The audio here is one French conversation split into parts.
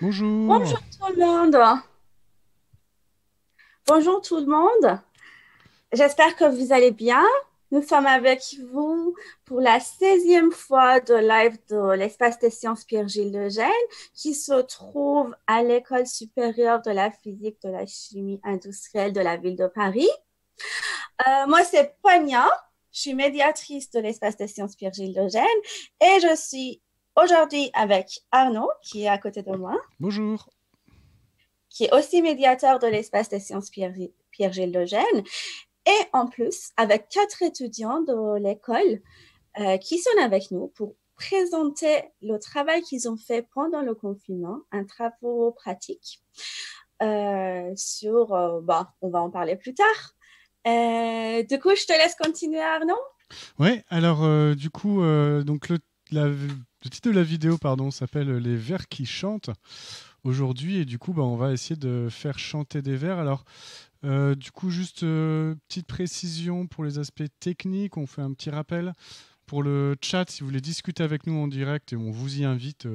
Bonjour. Bonjour tout le monde. Bonjour tout le monde. J'espère que vous allez bien. Nous sommes avec vous pour la 16e fois de live de l'espace des sciences Pierre-Gilles Lejeune qui se trouve à l'École supérieure de la physique de la chimie industrielle de la ville de Paris. Moi, c'est Ponia. Je suis médiatrice de l'espace des sciences Pierre-Gilles Lejeune et je suis aujourd'hui avec Arnaud qui est à côté de moi, Bonjour. qui est aussi médiateur de l'espace des sciences Pierre-Gilles Lejeune, et en plus avec 4 étudiants de l'école qui sont avec nous pour présenter le travail qu'ils ont fait pendant le confinement, un travail pratique on va en parler plus tard. Du coup, je te laisse continuer, Arnaud. Ouais, alors du coup, donc le titre de la vidéo, pardon, s'appelle Les vers qui chantent aujourd'hui, et du coup, bah, on va essayer de faire chanter des vers. Alors, du coup, juste petite précision pour les aspects techniques, on fait un petit rappel. Pour le chat, si vous voulez discuter avec nous en direct, et on vous y invite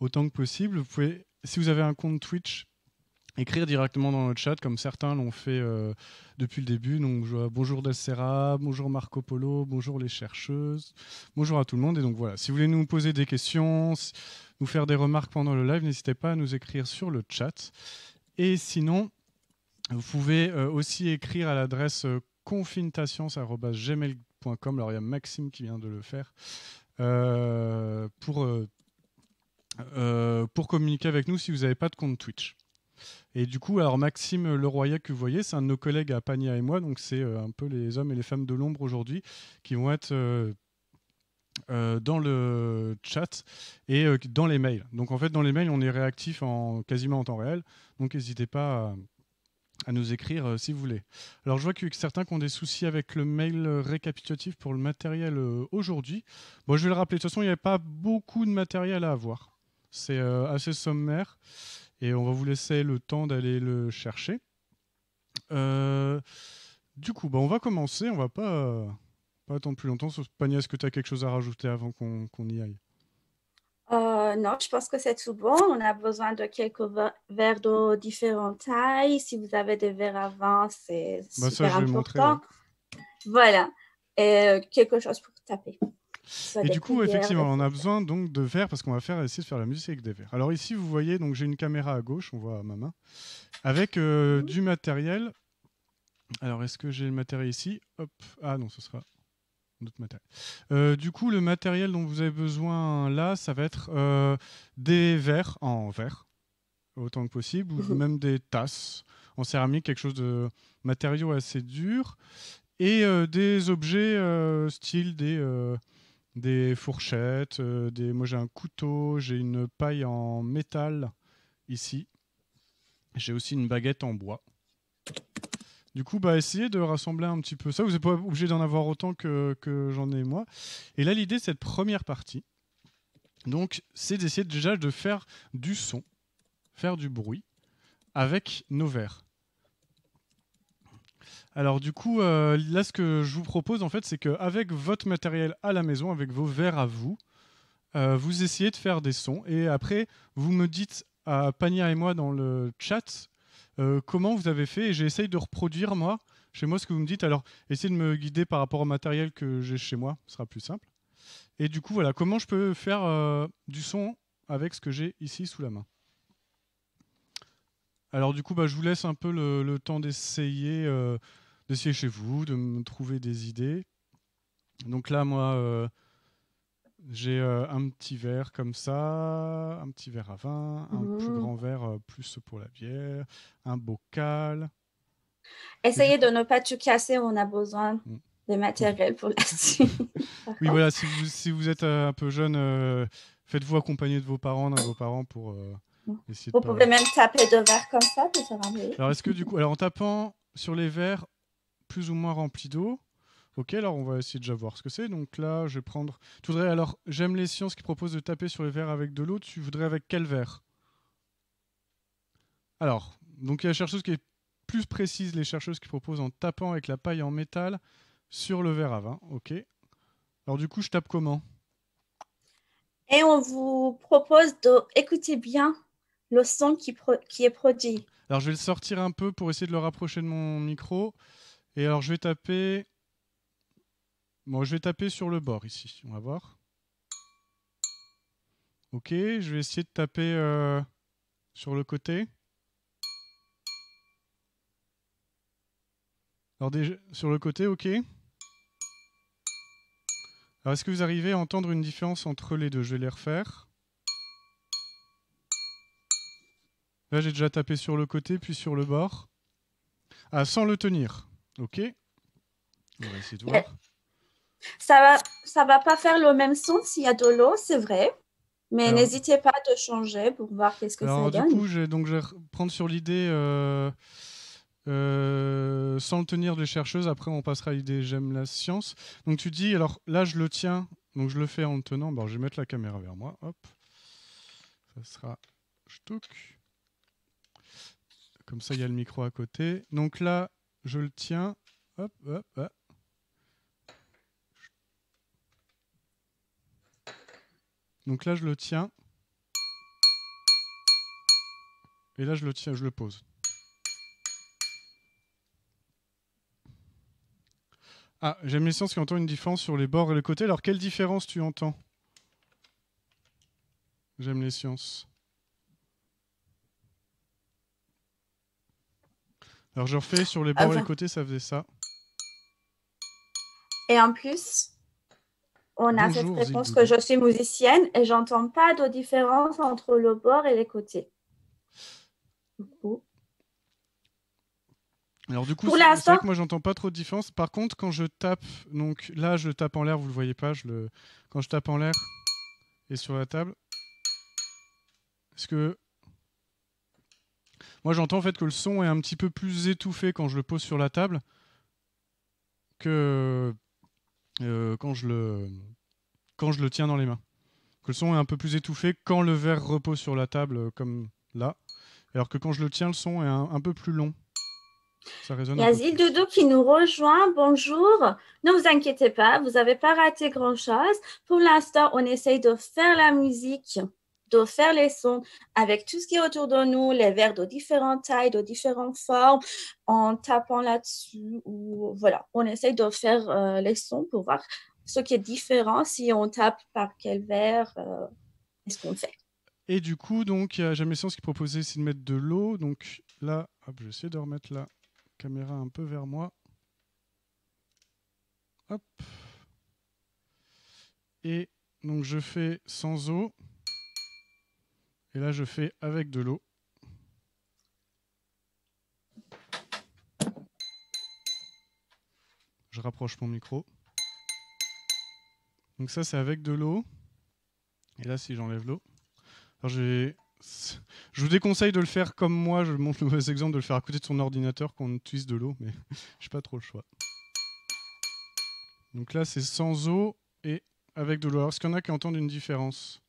autant que possible, vous pouvez, si vous avez un compte Twitch, écrire directement dans le chat, comme certains l'ont fait depuis le début. Donc, bonjour Delcera, bonjour Marco Polo, bonjour les chercheuses, bonjour à tout le monde. Et donc voilà, si vous voulez nous poser des questions, nous faire des remarques pendant le live, n'hésitez pas à nous écrire sur le chat. Et sinon, vous pouvez aussi écrire à l'adresse confintations@gmail.com. Alors, il y a Maxime qui vient de le faire. Pour communiquer avec nous si vous n'avez pas de compte Twitch. Et du coup, alors Maxime Leroyer que vous voyez, c'est un de nos collègues à Pania et moi, donc c'est un peu les hommes et les femmes de l'ombre aujourd'hui qui vont être dans le chat et dans les mails. Donc en fait, dans les mails, on est réactif quasiment en temps réel, donc n'hésitez pas à nous écrire si vous voulez. Alors je vois que certains qui ont des soucis avec le mail récapitulatif pour le matériel aujourd'hui. Bon, je vais le rappeler, de toute façon, il n'y avait pas beaucoup de matériel à avoir. C'est assez sommaire et on va vous laisser le temps d'aller le chercher. Euh, du coup, bah, on va commencer. On va pas attendre plus longtemps. Sauf Pania, est-ce que tu as quelque chose à rajouter avant qu'on y aille? Non, je pense que c'est tout bon. On a besoin de quelques verres de différentes tailles. Si vous avez des verres à vin, c'est Bah ça, super je vais montrer, ouais. important. Voilà. Et quelque chose pour taper. Soit Et des du coup, cuillères, effectivement, des on a fourchettes. besoin donc de verres parce qu'on va essayer de faire la musique avec des verres. Alors ici, vous voyez, donc j'ai une caméra à gauche, on voit ma main, avec Mhm. du matériel. Alors, est-ce que j'ai le matériel ici? Hop. Ah non, ce sera d'autres matériels. Du coup, le matériel dont vous avez besoin là, ça va être des verres en verre, autant que possible, ou Mhm. même des tasses en céramique, quelque chose de matériaux assez durs, et des objets style des fourchettes, moi j'ai un couteau, j'ai une paille en métal ici, j'ai aussi une baguette en bois. Du coup, bah, essayez de rassembler un petit peu ça. Vous n'êtes pas obligé d'en avoir autant que j'en ai moi. Et là, l'idée de cette première partie, donc, c'est d'essayer déjà de faire du son, faire du bruit avec nos verres. Alors du coup, là, ce que je vous propose, en fait, c'est qu'avec votre matériel à la maison, avec vos verres à vous, vous essayez de faire des sons. Et après, vous me dites à Pania et moi dans le chat comment vous avez fait. Et j'essaye de reproduire, moi, chez moi, ce que vous me dites. Alors, essayez de me guider par rapport au matériel que j'ai chez moi. Ce sera plus simple. Et du coup, voilà, comment je peux faire du son avec ce que j'ai ici sous la main. Alors du coup, bah, je vous laisse un peu le temps d'essayer chez vous, de me trouver des idées. Donc là, moi, j'ai un petit verre comme ça, un petit verre à vin, un plus Mhm. grand verre plus pour la bière, un bocal. Et du Essayez coup, de ne pas tout casser. On a besoin mm. de matériel pour la suite. Par Oui, contre. voilà, si vous êtes un peu jeune, faites-vous accompagner de vos parents, d'un de vos parents pour essayer de Vous pas. pouvez même taper de verre comme ça pour se ramener. Alors est-ce que du coup, alors en tapant sur les verres plus ou moins remplis d'eau. Ok, alors on va essayer déjà voir ce que c'est. Donc là, je vais prendre. Tu voudrais alors, j'aime les sciences qui proposent de taper sur les verres avec de l'eau. Tu voudrais avec quel verre? Alors, donc il y a la chercheuse qui est plus précise, les chercheuses qui proposent en tapant avec la paille en métal sur le verre à vin. Ok. Alors du coup, je tape comment? Et on vous propose d'écouter bien le son qui est produit. Alors je vais le sortir un peu pour essayer de le rapprocher de mon micro. Et alors je vais taper... Bon, je vais taper sur le bord ici, on va voir. Ok, je vais essayer de taper sur le côté. Alors déjà, sur le côté, ok. Alors est-ce que vous arrivez à entendre une différence entre les deux? Je vais les refaire. Là j'ai déjà tapé sur le côté puis sur le bord. Ah, sans le tenir. Ok. On va essayer de voir. Ça va pas faire le même son s'il y a de l'eau, c'est vrai. Mais Alors, n'hésitez pas de changer pour voir qu'est-ce que ça alors du donne. coup, je vais prendre sur l'idée sans le tenir de chercheuse. Après, on passera à l'idée j'aime la science. Donc tu dis, alors là, je le tiens. Donc je le fais en le tenant. Bon, je vais mettre la caméra vers moi. Hop. Ça sera ch'touk. Comme ça, il y a le micro à côté. Donc là, je le tiens. Hop, hop, hop. Donc là, je le tiens. Et là, je le tiens, je le pose. Ah, j'aime les sciences qui entendent une différence sur les bords et les côtés. Alors, quelle différence tu entends? J'aime les sciences. Alors, je refais sur les bords et les côtés, ça faisait ça. Et en plus, on a cette Bonjour, réponse Zildoudou. que je suis musicienne et j'entends pas de différence entre le bord et les côtés. Alors du coup, Pour c'est vrai l'instant, que moi j'entends pas trop de différence. Par contre, quand je tape, donc là je tape en l'air, vous le voyez pas, quand je tape en l'air et sur la table, est-ce que moi j'entends en fait que le son est un petit peu plus étouffé quand je le pose sur la table que quand je le tiens dans les mains. Que le son est un peu plus étouffé quand le verre repose sur la table comme là, alors que quand je le tiens, le son est un peu plus long. Ça résonne il y un a peu plus. Zildoudou qui nous rejoint. Bonjour. Ne vous inquiétez pas, vous n'avez pas raté grand-chose. Pour l'instant, on essaye de faire la musique, de faire les sons avec tout ce qui est autour de nous, les verres de différentes tailles, de différentes formes, en tapant là-dessus. Ou voilà, on essaye de faire les sons pour voir ce qui est différent si on tape par quel verre, qu'est-ce qu'on fait. Et du coup, donc, il y a Jamais Science qui proposait ici de mettre de l'eau. Donc là, hop, je vais essayer de remettre la caméra un peu vers moi. Hop. Et donc je fais sans eau. Et là, je fais avec de l'eau. Je rapproche mon micro. Donc ça, c'est avec de l'eau. Et là, si j'enlève l'eau. Alors, je vous déconseille de le faire comme moi. Je montre le mauvais exemple de le faire à côté de son ordinateur quand on utilise de l'eau. Mais j'ai pas trop le choix. Donc là, c'est sans eau et avec de l'eau. Alors, est-ce qu'il y en a qui entendent une différence?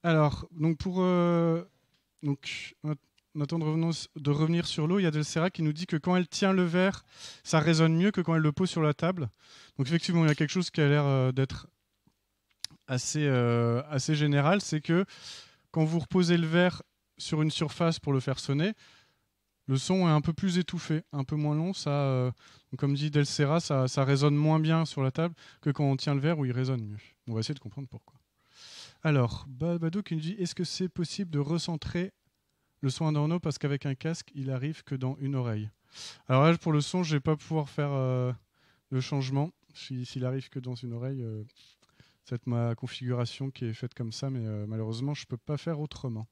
Alors, donc on attend de revenir sur l'eau. Il y a Delcera qui nous dit que quand elle tient le verre, ça résonne mieux que quand elle le pose sur la table. Donc effectivement, il y a quelque chose qui a l'air d'être assez général, c'est que quand vous reposez le verre sur une surface pour le faire sonner, le son est un peu plus étouffé, un peu moins long. Comme dit Delcera, ça résonne moins bien sur la table que quand on tient le verre où il résonne mieux. On va essayer de comprendre pourquoi. Alors, Badou qui nous dit, est-ce que c'est possible de recentrer le son d'Orno parce qu'avec un casque, il arrive que dans une oreille? Alors là, pour le son, je vais pas pouvoir faire le changement. S'il arrive que dans une oreille, c'est ma configuration qui est faite comme ça, mais malheureusement, je peux pas faire autrement.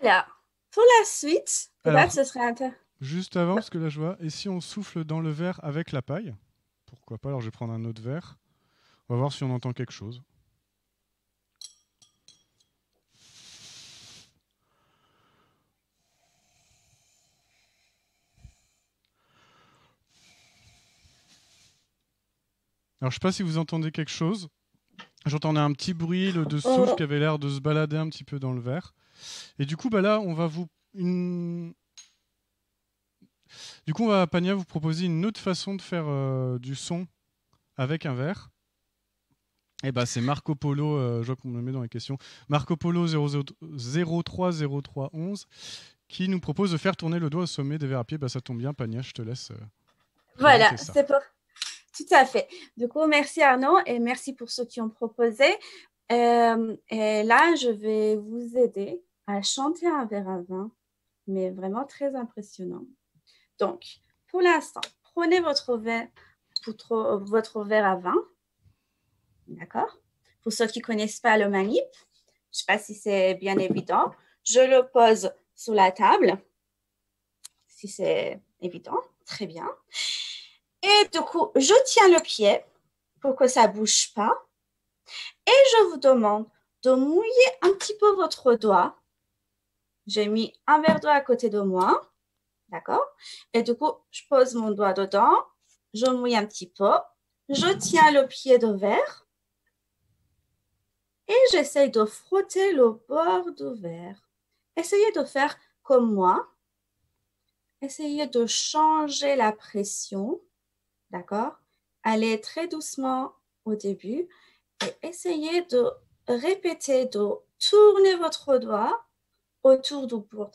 Alors, pour la suite, peut-être ce serait intéressant. Juste avant, parce que là, je vois, et si on souffle dans le verre avec la paille? Pourquoi pas? Alors, je vais prendre un autre verre. On va voir si on entend quelque chose. Alors, je sais pas si vous entendez quelque chose. J'entendais un petit bruit de souffle qui avait l'air de se balader un petit peu dans le verre. Et du coup, là, on va vous... Du Du coup, on va, Pania, vous proposer une autre façon de faire du son avec un verre. Et bah, c'est Marco Polo, je vois qu'on me le met dans les questions. Marco Polo 030311 qui nous propose de faire tourner le doigt au sommet des verres à pied. Bah, ça tombe bien, Pania, je te laisse Voilà, présenter ça. c'est pour... Tout à fait. Du coup, merci Arnaud et merci pour ceux qui ont proposé. Et là, je vais vous aider à chanter un verre à vin, mais vraiment très impressionnant. Donc, pour l'instant, prenez votre verre à vin, d'accord? Pour ceux qui ne connaissent pas le manip, je ne sais pas si c'est bien évident, je le pose sur la table, si c'est évident, très bien. Et du coup, je tiens le pied pour que ça ne bouge pas. Et je vous demande de mouiller un petit peu votre doigt. J'ai mis un verre d'eau à côté de moi. D'accord? Et du coup, je pose mon doigt dedans. Je mouille un petit peu. Je tiens le pied de verre. Et j'essaye de frotter le bord du verre. Essayez de faire comme moi. Essayez de changer la pression. D'accord? Allez très doucement au début. Et essayez de répéter, de tourner votre doigt autour du bord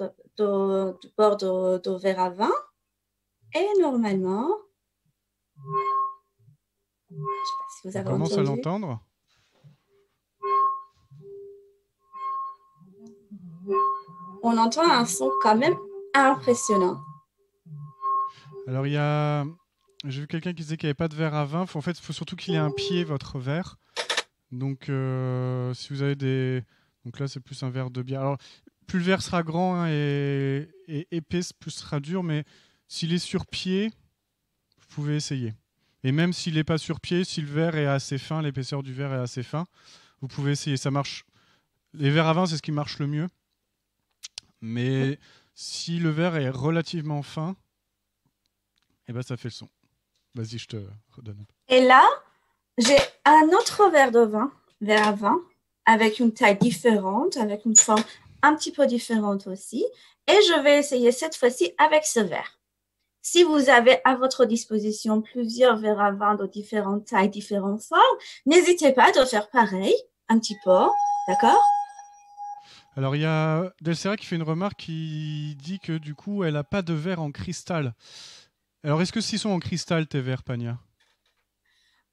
de verre à vin. Et normalement, je ne sais pas si vous On avez commence à entendu, l'entendre. on entend un son quand même impressionnant. Alors, j'ai vu quelqu'un qui disait qu'il n'y avait pas de verre à vin. En fait, il faut surtout qu'il ait un pied, votre verre. Donc, si vous avez des... Donc là, c'est plus un verre de bière. Alors, plus le verre sera grand hein, et épais, plus ce sera dur. Mais s'il est sur pied, vous pouvez essayer. Et même s'il n'est pas sur pied, si le verre est assez fin, l'épaisseur du verre est assez fin, vous pouvez essayer. Ça marche. Les verres à vin, c'est ce qui marche le mieux. Mais si le verre est relativement fin, eh ben, ça fait le son. Vas-y, je te redonne. Et là, j'ai un autre verre à vin, avec une taille différente, avec une forme un petit peu différente aussi. Et je vais essayer cette fois-ci avec ce verre. Si vous avez à votre disposition plusieurs verres à vin de différentes tailles, différentes formes, n'hésitez pas à faire pareil, un petit peu, d'accord? Alors, il y a Delcera qui fait une remarque qui dit que du coup, elle n'a pas de verre en cristal. Alors, est-ce que s'ils sont en cristal, tes verres, Pania?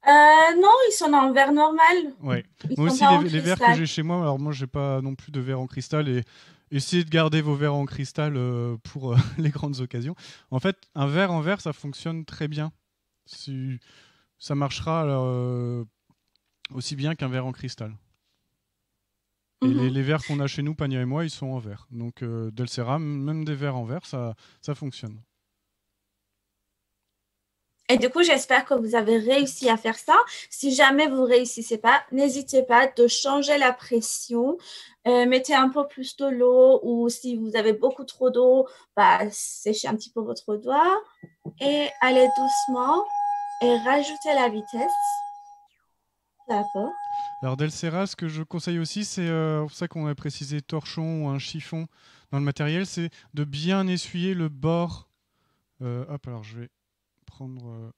Non, ils sont en verre normal. Ouais. Ils Moi sont aussi, pas en les verres que cristal. j'ai chez moi, alors moi, j'ai pas non plus de verre en cristal et essayez de garder vos verres en cristal pour les grandes occasions. En fait, un verre en verre, ça fonctionne très bien. Ça marchera aussi bien qu'un verre en cristal. Et Mhm. les verres qu'on a chez nous, Pania et moi, ils sont en verre. Donc, Delcera, même des verres en verre, ça fonctionne. Et du coup, j'espère que vous avez réussi à faire ça. Si jamais vous ne réussissez pas, n'hésitez pas de changer la pression. Mettez un peu plus de l'eau ou si vous avez beaucoup trop d'eau, bah, séchez un petit peu votre doigt et allez doucement et rajoutez la vitesse. D'accord. Alors Delcera, ce que je conseille aussi, c'est pour ça qu'on a précisé torchon ou un chiffon dans le matériel, c'est de bien essuyer le bord. Hop, alors je vais prendre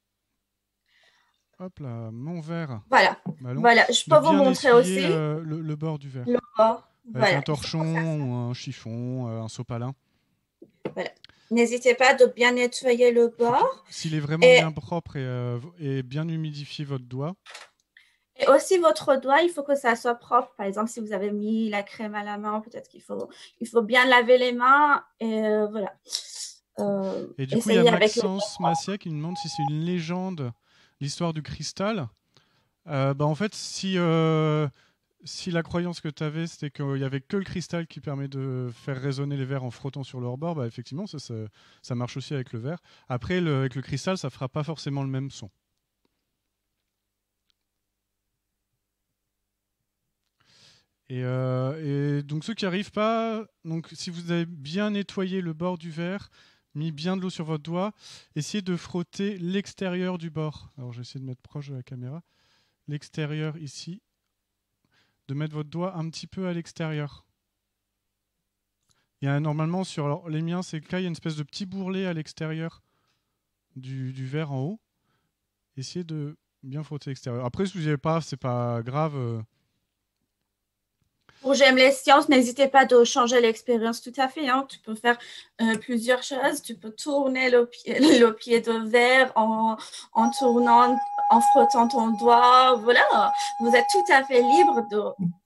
hop là, mon verre Voilà. ballon, Voilà. Je de peux vous bien montrer essuyer aussi le bord du verre le bord. avec un Voilà. Il faut torchon faire ça. ou un chiffon, un sopalin. Voilà. N'hésitez pas de bien nettoyer le bord. S'il est vraiment Et bien propre et bien humidifié votre doigt. Et aussi, votre doigt, il faut que ça soit propre. Par exemple, si vous avez mis la crème à la main, peut-être il faut bien laver les mains. Et voilà. Et du coup, il y a Essayez avec le Maxence Massia qui me demande si c'est une légende, l'histoire du cristal. Bah en fait, si la croyance que tu avais, c'était qu'il n'y avait que le cristal qui permet de faire résonner les verres en frottant sur leur bord, bah effectivement, ça marche aussi avec le verre. Après, avec le cristal, ça fera pas forcément le même son. Et donc ceux qui n'arrivent pas, donc si vous avez bien nettoyé le bord du verre, mis bien de l'eau sur votre doigt, essayez de frotter l'extérieur du bord. Alors je vais essayer de mettre proche de la caméra. L'extérieur ici, de mettre votre doigt un petit peu à l'extérieur. Il y a normalement sur alors, les miens, c'est le cas, il y a une espèce de petit bourrelet à l'extérieur du verre en haut. Essayez de bien frotter l'extérieur. Après, si vous n'y avez pas, c'est pas grave. Pour J'aime les sciences, n'hésitez pas de changer l'expérience tout à fait. Hein. Tu peux faire plusieurs choses. Tu peux tourner le pied de verre en tournant, en frottant ton doigt. Voilà, vous êtes tout à fait libre de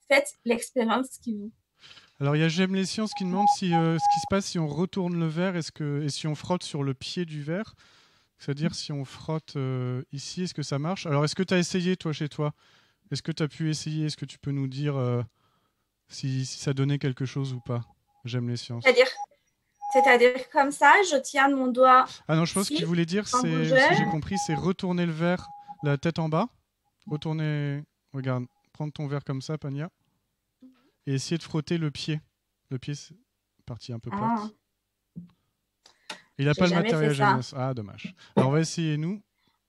faire l'expérience qui vous. Alors, il y a J'aime les sciences qui demande si, ce qui se passe si on retourne le verre et si on frotte sur le pied du verre. C'est-à-dire si on frotte ici, est-ce que ça marche? Alors, est-ce que tu as essayé, toi, chez toi? Est-ce que tu as pu essayer? Est-ce que tu peux nous dire si ça donnait quelque chose ou pas? J'aime les sciences. C'est-à-dire, c'est-à-dire comme ça, je tiens mon doigt Ah non, je pense ici, qu'il voulait dire, sans c'est, bouger. si j'ai compris, c'est retourner le verre, la tête en bas. Retourner, regarde, prendre ton verre comme ça, Pania, et essayer de frotter le pied. Le pied, c'est partie un peu Ah, plate. Il n'a j'ai pas le jamais fait matériel ça. jeunesse. Ah, dommage. Alors, on va essayer, nous.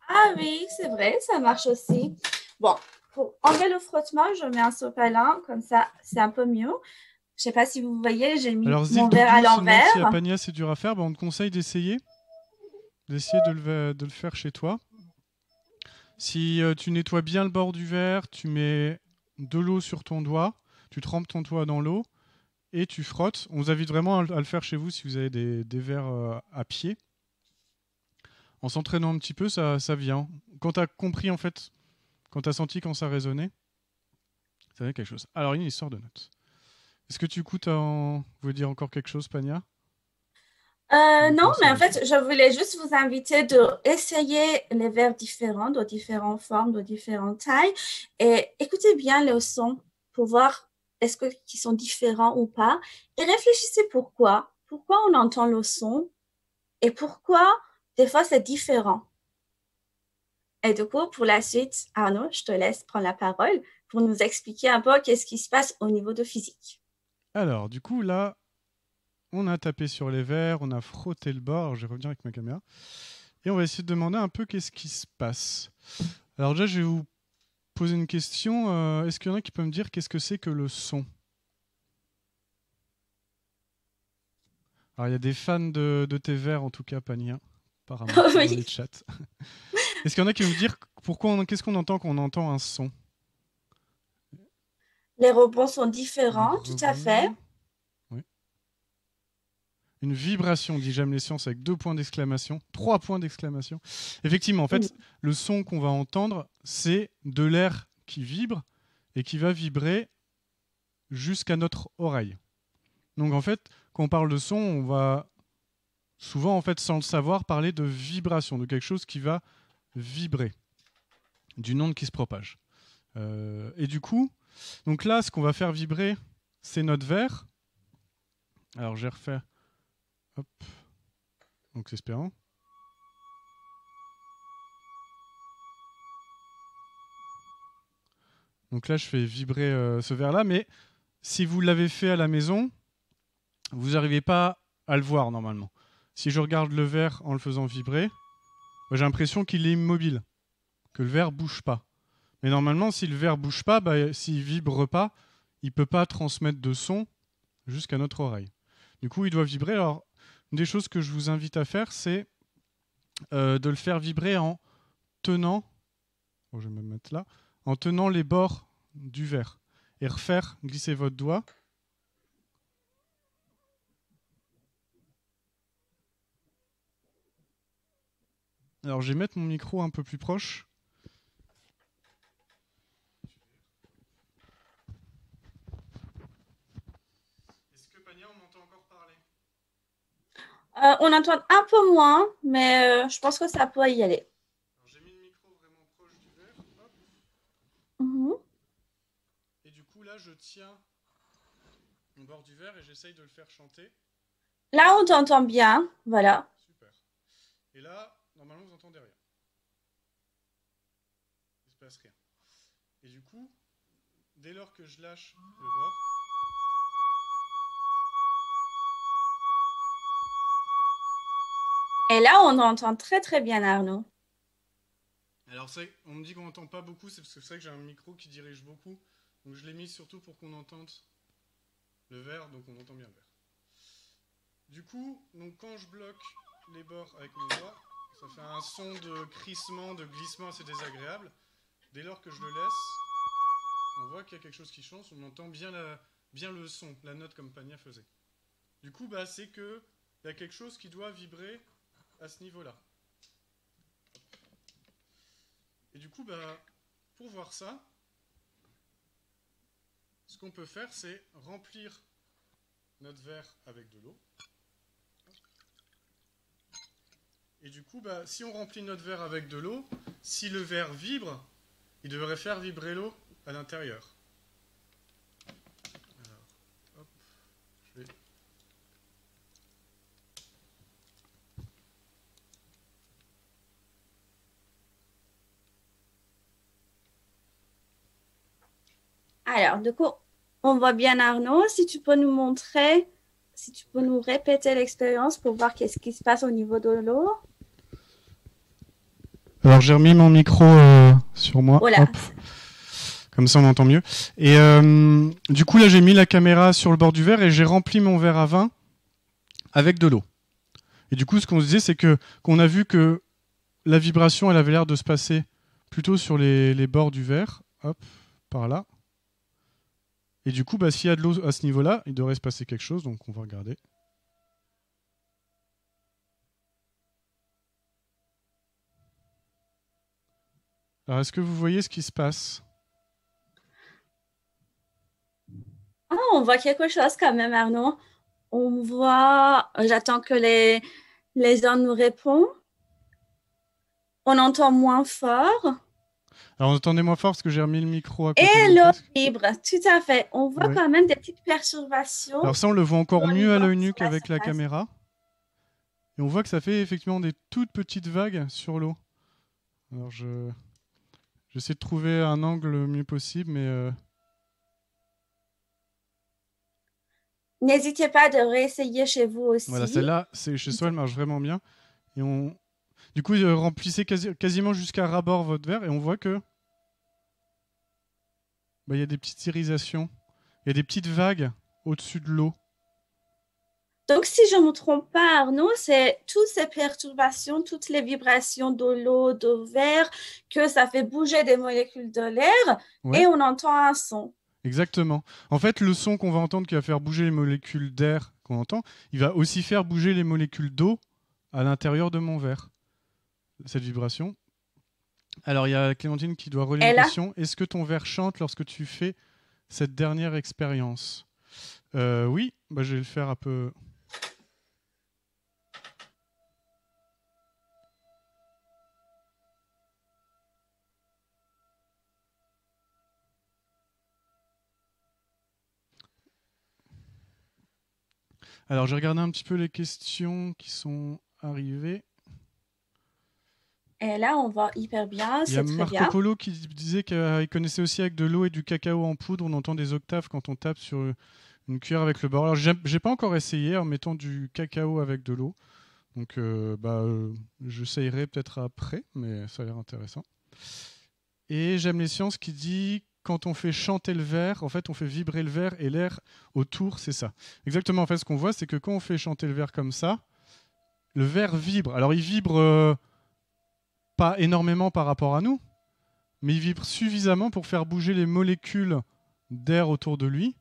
Ah oui, c'est vrai, ça marche aussi. Bon, pour enlever le frottement, je mets un sopalin, comme ça, c'est un peu mieux. Je sais pas si vous voyez, j'ai mis Alors, mon verre à Zildoudou se demande si à l'envers. Pania c'est dur à faire. Ben, on te conseille d'essayer de le faire chez toi. Si tu nettoies bien le bord du verre, tu mets de l'eau sur ton doigt, tu trempes ton doigt dans l'eau et tu frottes. On vous invite vraiment à le faire chez vous si vous avez des verres à pied. En s'entraînant un petit peu, ça vient. Quand tu as compris, en fait, quand tu as senti quand ça résonnait, ça avait quelque chose. Alors, une histoire de notes. Est-ce que tu écoutes en... Vous voulez dire encore quelque chose, Pania? Ou Non, penser mais à en des choses? fait, je voulais juste vous inviter de essayer les verres différents, de différentes formes, de différentes tailles, et écoutez bien le son pour voir est-ce que qu'ils sont différents ou pas, et réfléchissez pourquoi. Pourquoi on entend le son et pourquoi des fois c'est différent. Et du coup, pour la suite, Arnaud, je te laisse prendre la parole pour nous expliquer un peu qu'est-ce qui se passe au niveau de physique. Alors, du coup, là, on a tapé sur les verres, on a frotté le bord. Alors, je vais revenir avec ma caméra. Et on va essayer de demander un peu qu'est-ce qui se passe. Alors déjà, je vais vous poser une question. Est-ce qu'il y en a qui peut me dire qu'est-ce que c'est que le son? Alors, il y a des fans de tes verres, en tout cas, Pania, apparemment, dans les Oui, chats. Est-ce qu'il y en a qui veulent me dire qu'est-ce qu'on entend quand on entend un son? les rebonds sont Les différents, tout à fait. rebonds. Oui. Une vibration, dit J'aime les sciences, avec 2 points d'exclamation, 3 points d'exclamation. Effectivement, en Oui. fait, le son qu'on va entendre, c'est de l'air qui vibre et qui va vibrer jusqu'à notre oreille. Donc en fait, quand on parle de son, on va souvent, en fait, sans le savoir, parler de vibration, de quelque chose qui va vibrer, d'une onde qui se propage. Et du coup, donc là, ce qu'on va faire vibrer, c'est notre verre. Alors j'ai refait, hop, donc c'est espérant. Donc là, je fais vibrer ce verre-là, mais si vous l'avez fait à la maison, vous n'arrivez pas à le voir normalement. Si je regarde le verre en le faisant vibrer, j'ai l'impression qu'il est immobile, que le verre bouge pas. Mais normalement, si le verre bouge pas, s'il vibre pas, il peut pas transmettre de son jusqu'à notre oreille. Du coup, il doit vibrer. Alors, une des choses que je vous invite à faire, c'est de le faire vibrer en tenant, je vais me mettre là, en tenant les bords du verre et refaire glisser votre doigt. Alors, je vais mettre mon micro un peu plus proche. Est-ce que Pania, on m'entend encore parler? On entend un peu moins, mais je pense que ça peut y aller. Alors, j'ai mis le micro vraiment proche du verre. Hop. Mhm. Et du coup, là, je tiens au bord du verre et j'essaye de le faire chanter. Là, on t'entend bien. Voilà. Super. Et là, normalement, vous entendez rien. Il se passe rien. Et du coup, dès lors que je lâche le bord, Et là, on entend très très bien Arnaud. alors on me dit qu'on n'entend pas beaucoup, c'est parce que c'est vrai que j'ai un micro qui dirige beaucoup. Donc je l'ai mis surtout pour qu'on entende le verre, donc on entend bien le verre. Du coup, donc quand je bloque les bords avec mon doigt, Ça fait un son de crissement, de glissement assez désagréable. Dès lors que je le laisse, on voit qu'il y a quelque chose qui change, on entend bien, bien le son, la note comme Pania faisait. Du coup, bah, c'est qu'il y a quelque chose qui doit vibrer à ce niveau-là. Et du coup, bah, pour voir ça, ce qu'on peut faire, c'est remplir notre verre avec de l'eau. Et du coup, bah, si on remplit notre verre avec de l'eau, si le verre vibre, il devrait faire vibrer l'eau à l'intérieur. Alors, hop, je vais... Alors, du coup, on voit bien Arnaud. Si tu peux nous montrer, si tu peux nous répéter l'expérience pour voir qu'est-ce qui se passe au niveau de l'eau. Alors j'ai remis mon micro sur moi, Voilà. hop, comme ça on entend mieux. Et du coup là j'ai mis la caméra sur le bord du verre et j'ai rempli mon verre à vin avec de l'eau. Et du coup ce qu'on se disait c'est que qu'on a vu que la vibration elle avait l'air de se passer plutôt sur les bords du verre, hop, par là. Et du coup bah, s'il y a de l'eau à ce niveau-là, il devrait se passer quelque chose, donc on va regarder. Alors est-ce que vous voyez ce qui se passe ? Ah, on voit quelque chose quand même, Arnaud. On voit, j'attends que les gens nous répondent. On entend moins fort. Alors entendez-moi fort parce que j'ai remis le micro à côté de Et mon l'eau casque. vibre, tout à fait. On voit Ouais. quand même des petites perturbations Alors ça on le voit encore au mieux à niveau l'œil nu sur la qu'avec la surface. caméra. Et on voit que ça fait effectivement des toutes petites vagues sur l'eau. Alors j'essaie de trouver un angle le mieux possible, mais N'hésitez pas de réessayer chez vous voilà, aussi. celle-là, c'est chez soi, elle marche vraiment bien. Et du coup, remplissez quasiment jusqu'à ras-bord votre verre et on voit que bah, y a des petites irisations, il y a des petites vagues au-dessus de l'eau. Donc, si je ne me trompe pas, Arnaud, c'est toutes ces perturbations, toutes les vibrations de l'eau, de verre, que ça fait bouger des molécules de l'air Ouais, et on entend un son. exactement. En fait, le son qu'on va entendre qui va faire bouger les molécules d'air qu'on entend, il va aussi faire bouger les molécules d'eau à l'intérieur de mon verre. Cette vibration. Alors, il y a Clémentine qui doit relier une Et là, question. Est-ce que ton verre chante lorsque tu fais cette dernière expérience ? Oui, bah, je vais le faire un peu. Alors, j'ai regardé un petit peu les questions qui sont arrivées. et là, on voit hyper bien, Il y a c'est très Marco bien. Polo qui disait qu'il connaissait aussi avec de l'eau et du cacao en poudre. On entend des octaves quand on tape sur une cuillère avec le bord. Alors, j'ai pas encore essayé en mettant du cacao avec de l'eau. Donc, j'essayerai peut-être après, mais ça a l'air intéressant. Et j'aime les sciences qui dit quand on fait chanter le verre, en fait, on fait vibrer le verre et l'air autour, c'est ça. Exactement, en fait, ce qu'on voit, c'est que quand on fait chanter le verre comme ça, le verre vibre. Alors, il vibre pas énormément par rapport à nous, mais il vibre suffisamment pour faire bouger les molécules d'air autour de lui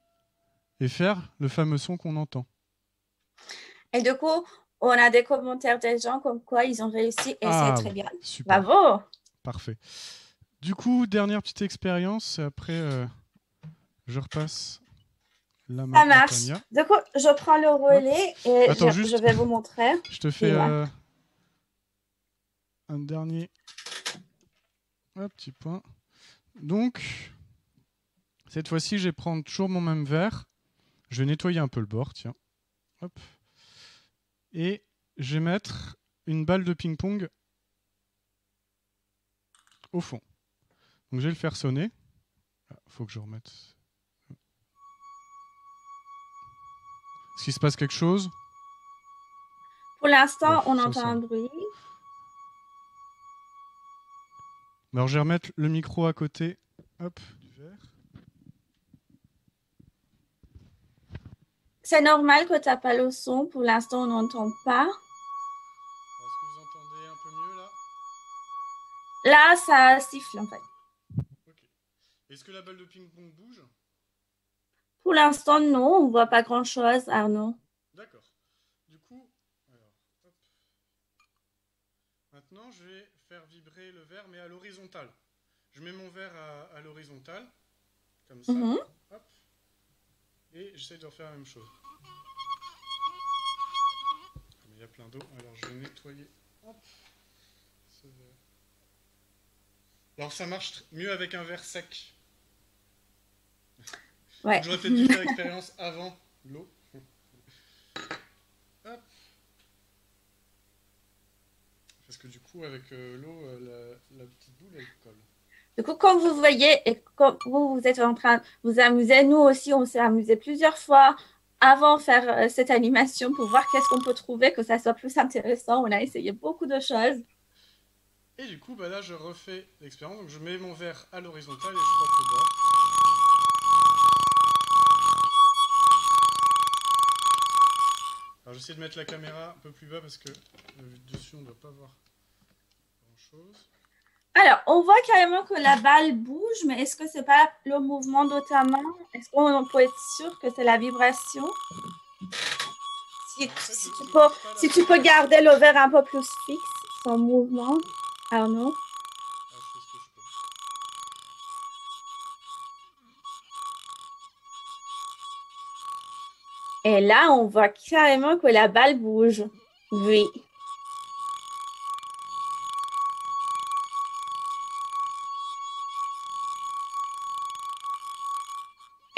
et faire le fameux son qu'on entend. Et du coup, on a des commentaires des gens comme quoi ils ont réussi et c'est Ah, très bien. super, Bravo! parfait. Du coup, dernière petite expérience, et après, je repasse la main Ça à marche. Tania. Du coup, je prends le Hop. relais et Attends, je juste, vais vous montrer. je te fais Dis-moi. un dernier petit point. Donc, cette fois-ci, je vais prendre toujours mon même verre. Je vais nettoyer un peu le bord, tiens. Hop. Et je vais mettre une balle de ping-pong au fond. Donc, je vais le faire sonner. Il faut que je remette. Est-ce qu'il se passe quelque chose ? Pour l'instant, Bof, on ça entend un sonne. bruit. Alors, je vais remettre le micro à côté. Hop, du verre. C'est normal que tu n'as pas le son. Pour l'instant, on n'entend pas. Est-ce que vous entendez ? un peu mieux là? Là, ça siffle en fait. Ok. Est-ce que la balle de ping-pong bouge? Pour l'instant, non, on ne voit pas grand-chose, Arnaud. D'accord. Du coup, alors, hop. Maintenant, je vais faire vibrer le verre, mais à l'horizontale. Je mets mon verre à l'horizontale, comme ça. Mhm. Hop. Et j'essaie de refaire la même chose. Mais il y a plein d'eau, alors je vais nettoyer. Hop. Ce verre. Alors ça marche mieux avec un verre sec. Ouais. J'aurais peut-être dû faire l'expérience avant l'eau. Hop. Parce que du coup, avec l'eau, la petite boule, elle colle. Du coup, comme vous voyez et comme vous êtes en train de vous amuser, nous aussi, on s'est amusé plusieurs fois avant de faire cette animation pour voir qu'est-ce qu'on peut trouver, que ça soit plus intéressant. On a essayé beaucoup de choses. Et du coup, bah là, je refais l'expérience. Donc, je mets mon verre à l'horizontale et je frotte le bord. Alors, j'essaie de mettre la caméra un peu plus bas parce que dessus, on ne doit pas voir grand-chose. Alors, on voit carrément que la balle bouge, mais est-ce que c'est pas le mouvement de ta main? Est-ce qu'on peut être sûr que c'est la vibration? Si tu peux garder le verre un peu plus fixe, sans mouvement, Arnaud. Ah, je fais ce que je peux. Et là, on voit carrément que la balle bouge. Oui.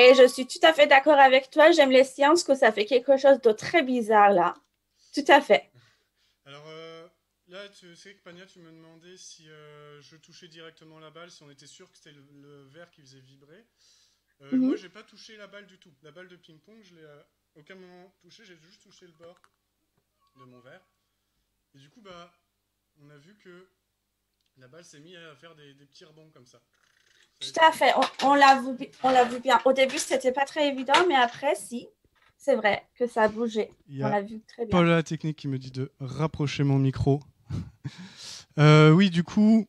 Et je suis tout à fait d'accord avec toi. J'aime les sciences que ça fait quelque chose de très bizarre là. Tout à fait. Alors là, tu sais que Pania, tu me demandais si je touchais directement la balle, si on était sûr que c'était le verre qui faisait vibrer. Moi, j'ai pas touché la balle du tout. La balle de ping-pong, je l'ai à aucun moment touché. J'ai juste touché le bord de mon verre. Et du coup, bah, on a vu que la balle s'est mise à faire des petits rebonds comme ça. Tout à fait. On l'a vu bien. Au début, c'était pas très évident, mais après, si. C'est vrai que ça a bougé. On l'a vu très bien. Paul la technique qui me dit de rapprocher mon micro. Oui, du coup,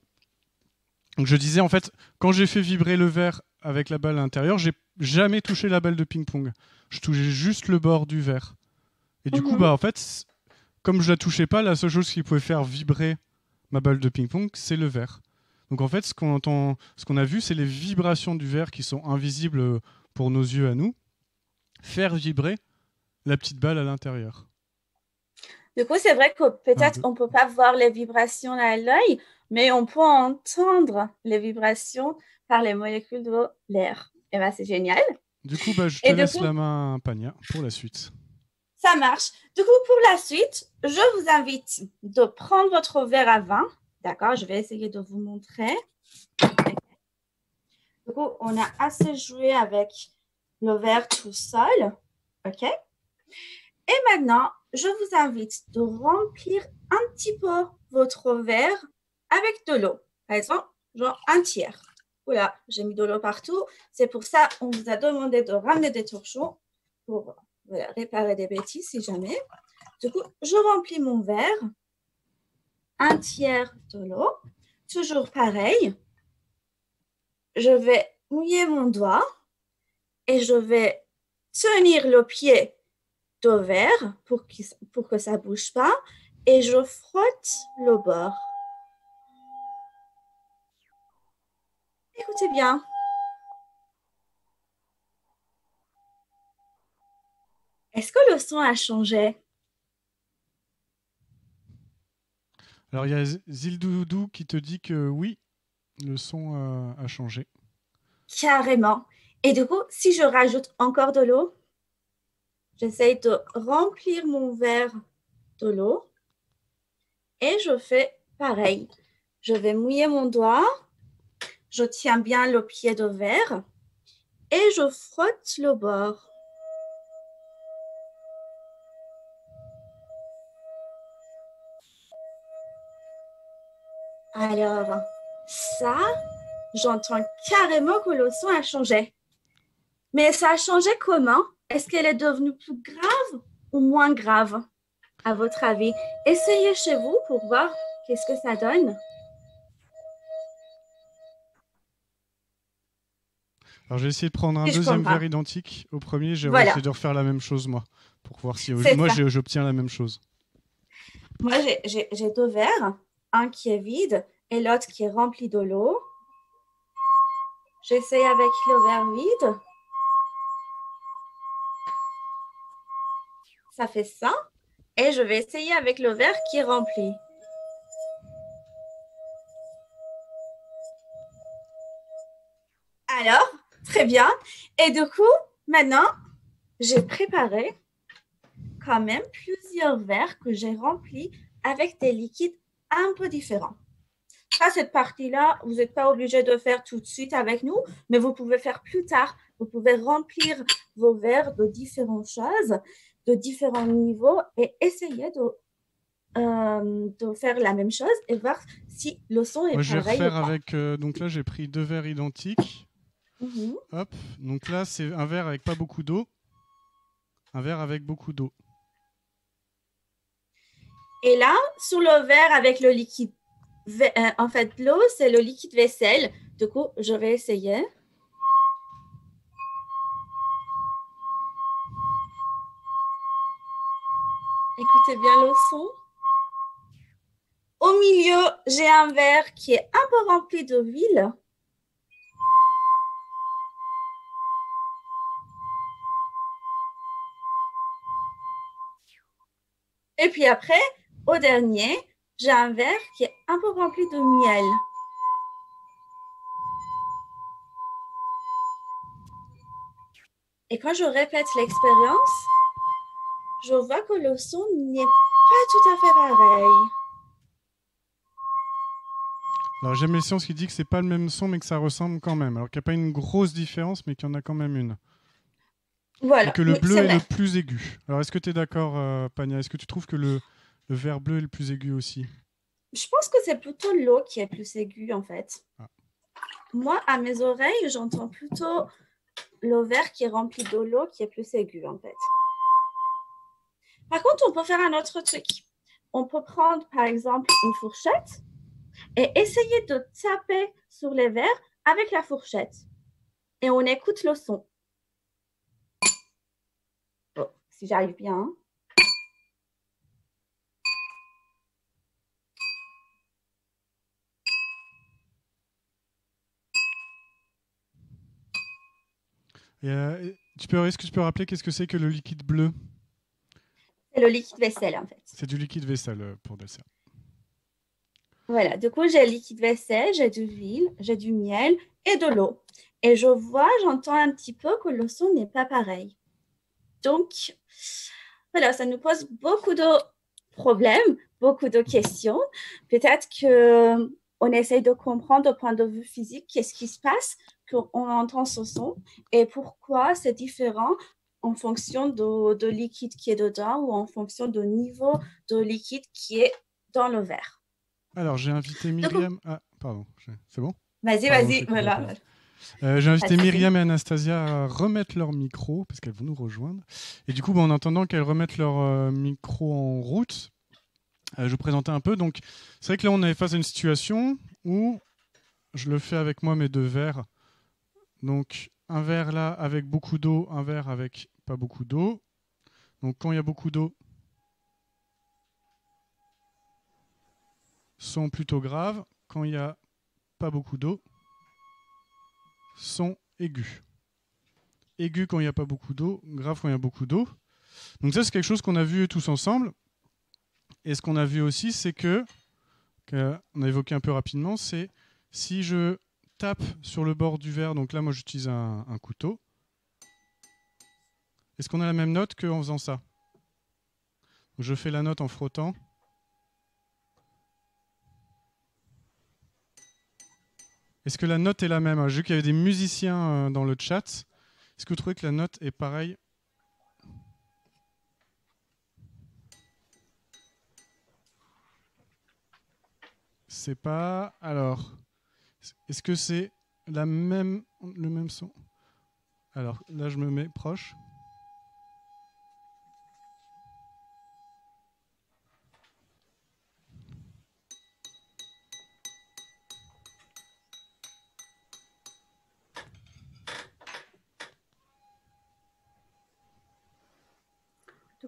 je disais en fait, quand j'ai fait vibrer le verre avec la balle à l'intérieur, j'ai jamais touché la balle de ping-pong. Je touchais juste le bord du verre. Et du coup, bah en fait, comme je la touchais pas, la seule chose qui pouvait faire vibrer ma balle de ping-pong, c'est le verre. Donc en fait, ce qu'on a vu, c'est les vibrations du verre qui sont invisibles pour nos yeux à nous, faire vibrer la petite balle à l'intérieur. Du coup, c'est vrai que peut-être on ne peut pas voir les vibrations à l'œil, mais on peut entendre les vibrations par les molécules de l'air. Et bien, c'est génial. Du coup, bah, je te laisse la main, Pania, pour la suite. Ça marche. Du coup, pour la suite, je vous invite de prendre votre verre à vin. D'accord, je vais essayer de vous montrer. Du coup, on a assez joué avec le verre tout seul. OK? Et maintenant, je vous invite de remplir un petit peu votre verre avec de l'eau. Par exemple, genre un tiers. Voilà, j'ai mis de l'eau partout. C'est pour ça qu'on vous a demandé de ramener des torchons pour réparer des bêtises si jamais. Du coup, je remplis mon verre. Un tiers de l'eau. Toujours pareil. Je vais mouiller mon doigt et je vais tenir le pied de verre pour que ça ne bouge pas et je frotte le bord. Écoutez bien. Est-ce que le son a changé? Alors, il y a Zildoudou qui te dit que oui, le son a changé. Carrément. Et du coup, si je rajoute encore de l'eau, j'essaye de remplir mon verre de l'eau et je fais pareil. Je vais mouiller mon doigt, je tiens bien le pied de verre et je frotte le bord. Alors, ça, j'entends carrément que le son a changé. Mais ça a changé comment? Est-ce qu'elle est devenue plus grave ou moins grave, à votre avis? Essayez chez vous pour voir Qu'est-ce que ça donne? Alors, j'ai essayé de prendre un Si je deuxième comprends. verre identique au premier. J'aimerais essayer Voilà, de refaire la même chose, moi, pour voir si c'est moi, ça. j'obtiens la même chose. Moi, j'ai deux verres, un qui est vide et l'autre qui est rempli de l'eau. J'essaie avec le verre vide. Ça fait ça. Et je vais essayer avec le verre qui est rempli. Alors, très bien. Et du coup, maintenant, j'ai préparé quand même plusieurs verres que j'ai remplis avec des liquides un peu différents. Ça, cette partie-là, vous n'êtes pas obligé de faire tout de suite avec nous, mais vous pouvez faire plus tard. Vous pouvez remplir vos verres de différentes choses, de différents niveaux et essayer de faire la même chose et voir si le son est Moi, je vais pareil ou refaire pas. avec. Donc là, j'ai pris deux verres identiques. Mhm. Hop. Donc là, c'est un verre avec pas beaucoup d'eau. Un verre avec beaucoup d'eau. Et là, sur le verre avec le liquide, en fait, l'eau, c'est le liquide vaisselle. Du coup, je vais essayer. Écoutez bien le son. Au milieu, j'ai un verre qui est un peu rempli de huile. Et puis après, au dernier, j'ai un verre qui est un peu rempli de miel. Et quand je répète l'expérience, je vois que le son n'est pas tout à fait pareil. Alors, j'aime les sciences qui disent que c'est pas le même son, mais que ça ressemble quand même. Alors qu'il n'y a pas une grosse différence, mais qu'il y en a quand même une. Et Voilà, que le oui, bleu c'est est le vrai. plus aigu. Alors, est-ce que tu es d'accord, Pania? Est-ce que tu trouves que le vert bleu est le plus aigu aussi? Je pense que c'est plutôt l'eau qui est plus aiguë, en fait. Ah. Moi, à mes oreilles, j'entends plutôt le verre qui est rempli de l'eau qui est plus aigu, en fait. Par contre, on peut faire un autre truc. On peut prendre, par exemple, une fourchette et essayer de taper sur les verres avec la fourchette. Et on écoute le son. Oh, si j'arrive bien. Hein. Est-ce que tu peux rappeler qu'est-ce que c'est que le liquide bleu? C'est le liquide vaisselle, en fait. C'est du liquide vaisselle pour dessert. Voilà, du coup, j'ai le liquide vaisselle, j'ai de l'huile, j'ai du miel et de l'eau. Et je vois, j'entends un petit peu que le son n'est pas pareil. Donc, voilà, ça nous pose beaucoup de problèmes, beaucoup de questions. Peut-être que on essaye de comprendre au point de vue physique qu'est-ce qui se passe quand on entend ce son et pourquoi c'est différent en fonction de liquide qui est dedans ou en fonction du niveau de liquide qui est dans le verre. Alors, j'ai invité Du coup, Myriam. Ah, pardon. C'est bon? vas-y, Pardon, j'ai vas-y, coupé la voilà, parole. J'ai pas de invité souci. Myriam et Anastasia à remettre leur micro parce qu'elles vont nous rejoindre. Et du coup, en attendant qu'elles remettent leur micro en route, je vous présentais un peu. Donc, c'est vrai que là, on est face à une situation où je le fais avec moi, mes deux verres. Donc, un verre là avec beaucoup d'eau, un verre avec pas beaucoup d'eau. Donc, quand il y a beaucoup d'eau, son plutôt grave. Quand il y a pas beaucoup d'eau, son aigu. Aigu quand il n'y a pas beaucoup d'eau, grave quand il y a beaucoup d'eau. Donc ça, c'est quelque chose qu'on a vu tous ensemble. Et ce qu'on a vu aussi, c'est on a évoqué un peu rapidement, c'est si je tape sur le bord du verre, donc là, moi, j'utilise un couteau, est-ce qu'on a la même note qu'en faisant ça? Donc, je fais la note en frottant. Est-ce que la note est la même? J'ai vu qu'il y avait des musiciens dans le chat. Est-ce que vous trouvez que la note est pareille? C'est pas. Alors, est-ce que c'est le même son? Alors là, je me mets proche.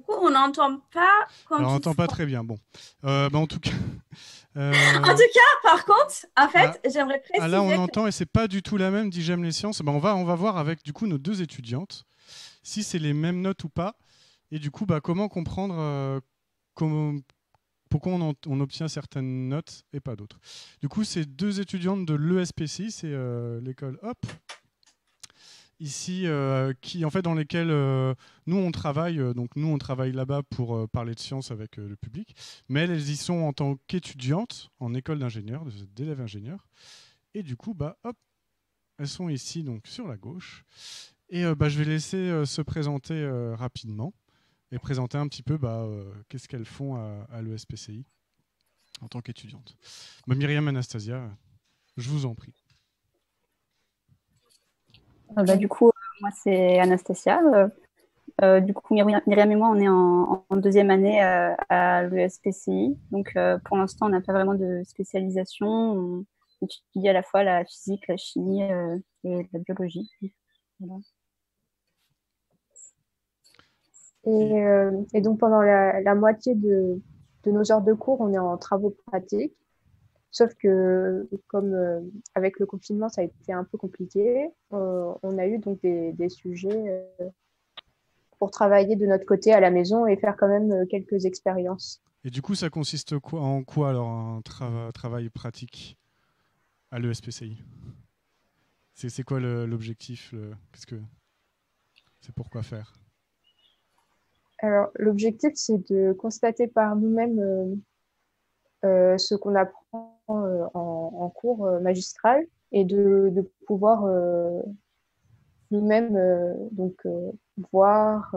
coup, on n'entend pas quand Alors, on tu n'entend pas très bien. Bon. En tout cas. En tout cas, par contre, en fait, j'aimerais Là, on préciser que... entend et c'est pas du tout la même, dit J'aime les sciences. On va voir avec du coup nos deux étudiantes si c'est les mêmes notes ou pas. Et du coup, comment comprendre pourquoi on obtient certaines notes et pas d'autres. Du coup, c'est deux étudiantes de l'ESPCI, c'est l'école Hop, ici, qui, en fait, dans lesquelles nous, on travaille. Donc, nous, on travaille là-bas pour parler de sciences avec le public. Mais elles y sont en tant qu'étudiantes en école d'ingénieurs, d'élèves ingénieurs. Et du coup, hop, elles sont ici, donc sur la gauche. Et je vais laisser se présenter rapidement et présenter un petit peu qu'est-ce qu'elles font à l'ESPCI en tant qu'étudiante. Myriam, Anastasia, je vous en prie. Du coup, moi, c'est Anastasia. Du coup, Myriam et moi, on est en deuxième année à l'ESPCI. Donc, pour l'instant, on n'a pas vraiment de spécialisation. On étudie à la fois la physique, la chimie et la biologie. Voilà. Et donc, pendant la moitié de nos heures de cours, on est en travaux pratiques. Sauf que, comme avec le confinement, ça a été un peu compliqué, on a eu donc des sujets pour travailler de notre côté à la maison et faire quand même quelques expériences. Et du coup, ça consiste en quoi alors un travail pratique à l'ESPCI? C'est quoi l'objectif? Qu'est-ce que c'est, pourquoi faire? Alors, l'objectif, c'est de constater par nous-mêmes ce qu'on apprend en cours magistral et de pouvoir nous-mêmes voir,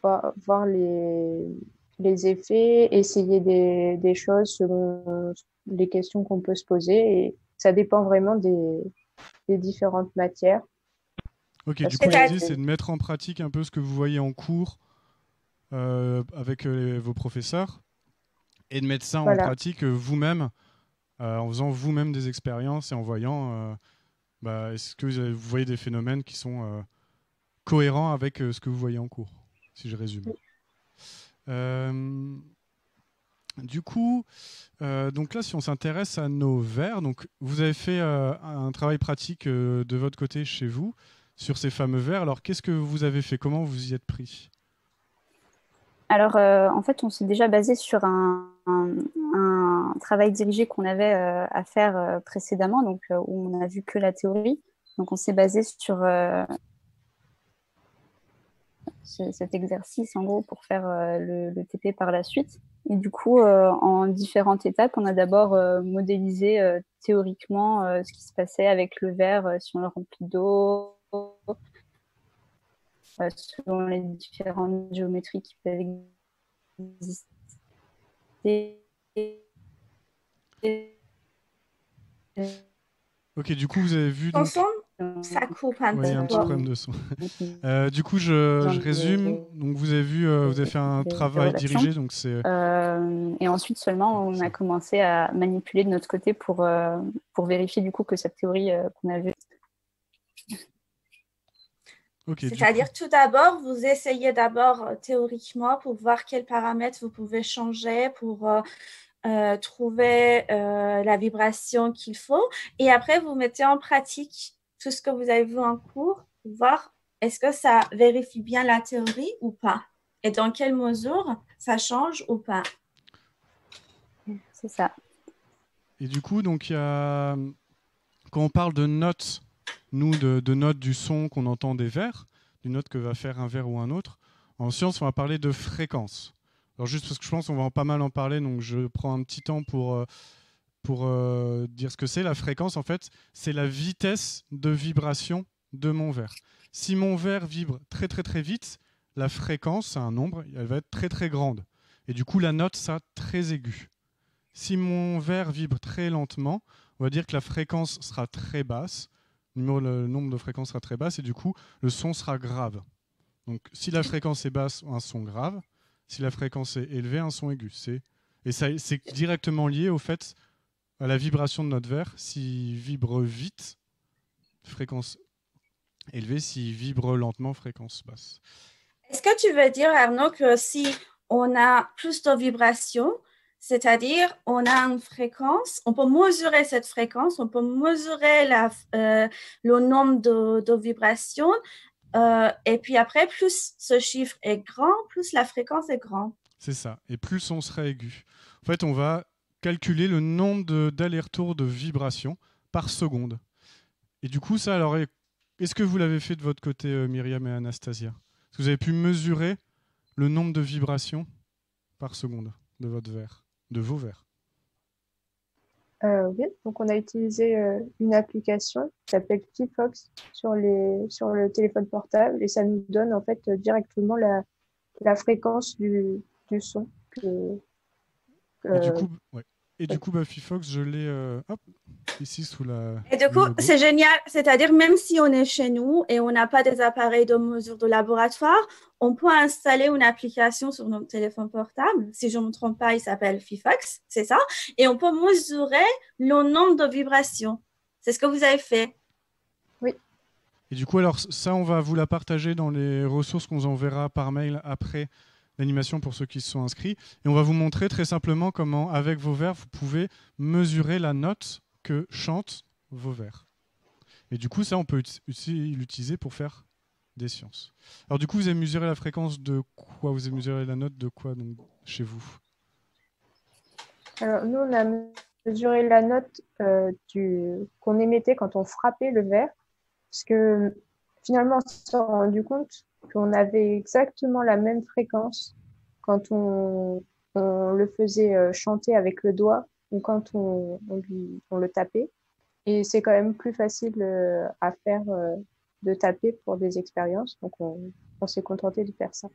voir les effets, essayer des choses selon les questions qu'on peut se poser. Et ça dépend vraiment des différentes matières. Ok, du coup, l'idée, c'est de mettre en pratique un peu ce que vous voyez en cours avec vos professeurs et de mettre ça en pratique vous-même, en faisant vous-même des expériences et en voyant est-ce que vous voyez des phénomènes qui sont cohérents avec ce que vous voyez en cours, si je résume. Du coup, donc là, si on s'intéresse à nos vers, donc vous avez fait un travail pratique de votre côté chez vous sur ces fameux vers. Alors, qu'est-ce que vous avez fait? Comment vous y êtes pris? Alors, en fait, on s'est déjà basé sur un travail dirigé qu'on avait à faire précédemment, donc où on n'a vu que la théorie. Donc, on s'est basé sur cet exercice, en gros, pour faire le TP par la suite. Et du coup, en différentes étapes, on a d'abord modélisé théoriquement ce qui se passait avec le verre si on le remplit d'eau, selon les différentes géométries qui peuvent exister. Ok, du coup, vous avez vu... Donc... Ça coupe un petit problème de son. Du coup, je résume. Donc, vous avez vu, vous avez fait un travail dirigé. Donc et ensuite seulement, on a commencé à manipuler de notre côté pour vérifier du coup que cette théorie qu'on a vue. Okay, c'est-à-dire, tout d'abord, vous essayez d'abord théoriquement pour voir quels paramètres vous pouvez changer pour trouver la vibration qu'il faut. Et après, vous mettez en pratique tout ce que vous avez vu en cours pour voir est-ce que ça vérifie bien la théorie ou pas. Et dans quelle mesure ça change ou pas. C'est ça. Et du coup, donc, quand on parle de notes, nous, de notes du son qu'on entend des vers, d'une note que va faire un vers ou un autre, en science, on va parler de fréquence. Alors juste parce que je pense qu'on va pas mal en parler, donc je prends un petit temps pour dire ce que c'est. La fréquence, en fait, c'est la vitesse de vibration de mon verre. Si mon verre vibre très très très vite, la fréquence, c'est un nombre, elle va être très très grande. Et du coup, la note sera très aiguë. Si mon verre vibre très lentement, on va dire que la fréquence sera très basse, le nombre de fréquences sera très basse, et du coup, le son sera grave. Donc, si la fréquence est basse, un son grave. Si la fréquence est élevée, un son aigu. Et ça, c'est directement lié au fait à la vibration de notre verre. S'il vibre vite, fréquence élevée. S'il vibre lentement, fréquence basse. Est-ce que tu veux dire, Arnaud, que si on a plus de vibrations, c'est-à-dire on a une fréquence, on peut mesurer cette fréquence, on peut mesurer le nombre de vibrations, et puis après, plus ce chiffre est grand, plus la fréquence est grande. C'est ça. Et plus on sera aigu. En fait, on va calculer le nombre d'allers-retours de vibrations par seconde. Et du coup, ça, alors, est-ce que vous l'avez fait de votre côté, Myriam et Anastasia? Est-ce que vous avez pu mesurer le nombre de vibrations par seconde de votre verre, de vos verres? Oui, donc on a utilisé une application qui s'appelle Fifox sur le téléphone portable et ça nous donne en fait directement la fréquence du son. Et du coup, Fifox, je l'ai ici sous la. Et du coup, c'est génial. C'est-à-dire, même si on est chez nous et on n'a pas des appareils de mesure de laboratoire, on peut installer une application sur notre téléphone portable. Si je ne me trompe pas, il s'appelle Fifox, c'est ça. Et on peut mesurer le nombre de vibrations. C'est ce que vous avez fait. Oui. Et du coup, alors ça, on va vous la partager dans les ressources qu'on vous enverra par mail après l'animation pour ceux qui se sont inscrits. Et on va vous montrer très simplement comment, avec vos verres, vous pouvez mesurer la note que chantent vos verres. Et du coup, ça, on peut l'utiliser pour faire des sciences. Alors du coup, vous avez mesuré la fréquence de quoi? Vous avez mesuré la note de quoi donc, chez vous? Alors, nous, on a mesuré la note qu'on émettait quand on frappait le verre. Parce que finalement, on s'est rendu compte qu'on avait exactement la même fréquence quand on le faisait chanter avec le doigt ou quand on le tapait. Et c'est quand même plus facile à faire de taper pour des expériences. Donc, on s'est contenté de faire ça.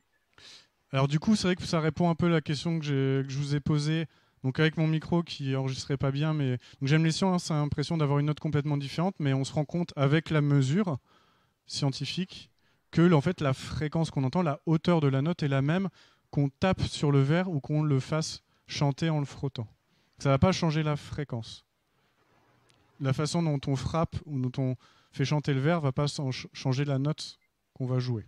Alors du coup, c'est vrai que ça répond un peu à la question que je vous ai posée. Donc avec mon micro qui enregistrait pas bien, mais donc j'aime les sciences, j'ai l'impression d'avoir une note complètement différente, mais on se rend compte avec la mesure scientifique que en fait la fréquence qu'on entend, la hauteur de la note est la même qu'on tape sur le verre ou qu'on le fasse chanter en le frottant. Ça va pas changer la fréquence. La façon dont on frappe ou dont on fait chanter le verre va pas changer la note qu'on va jouer.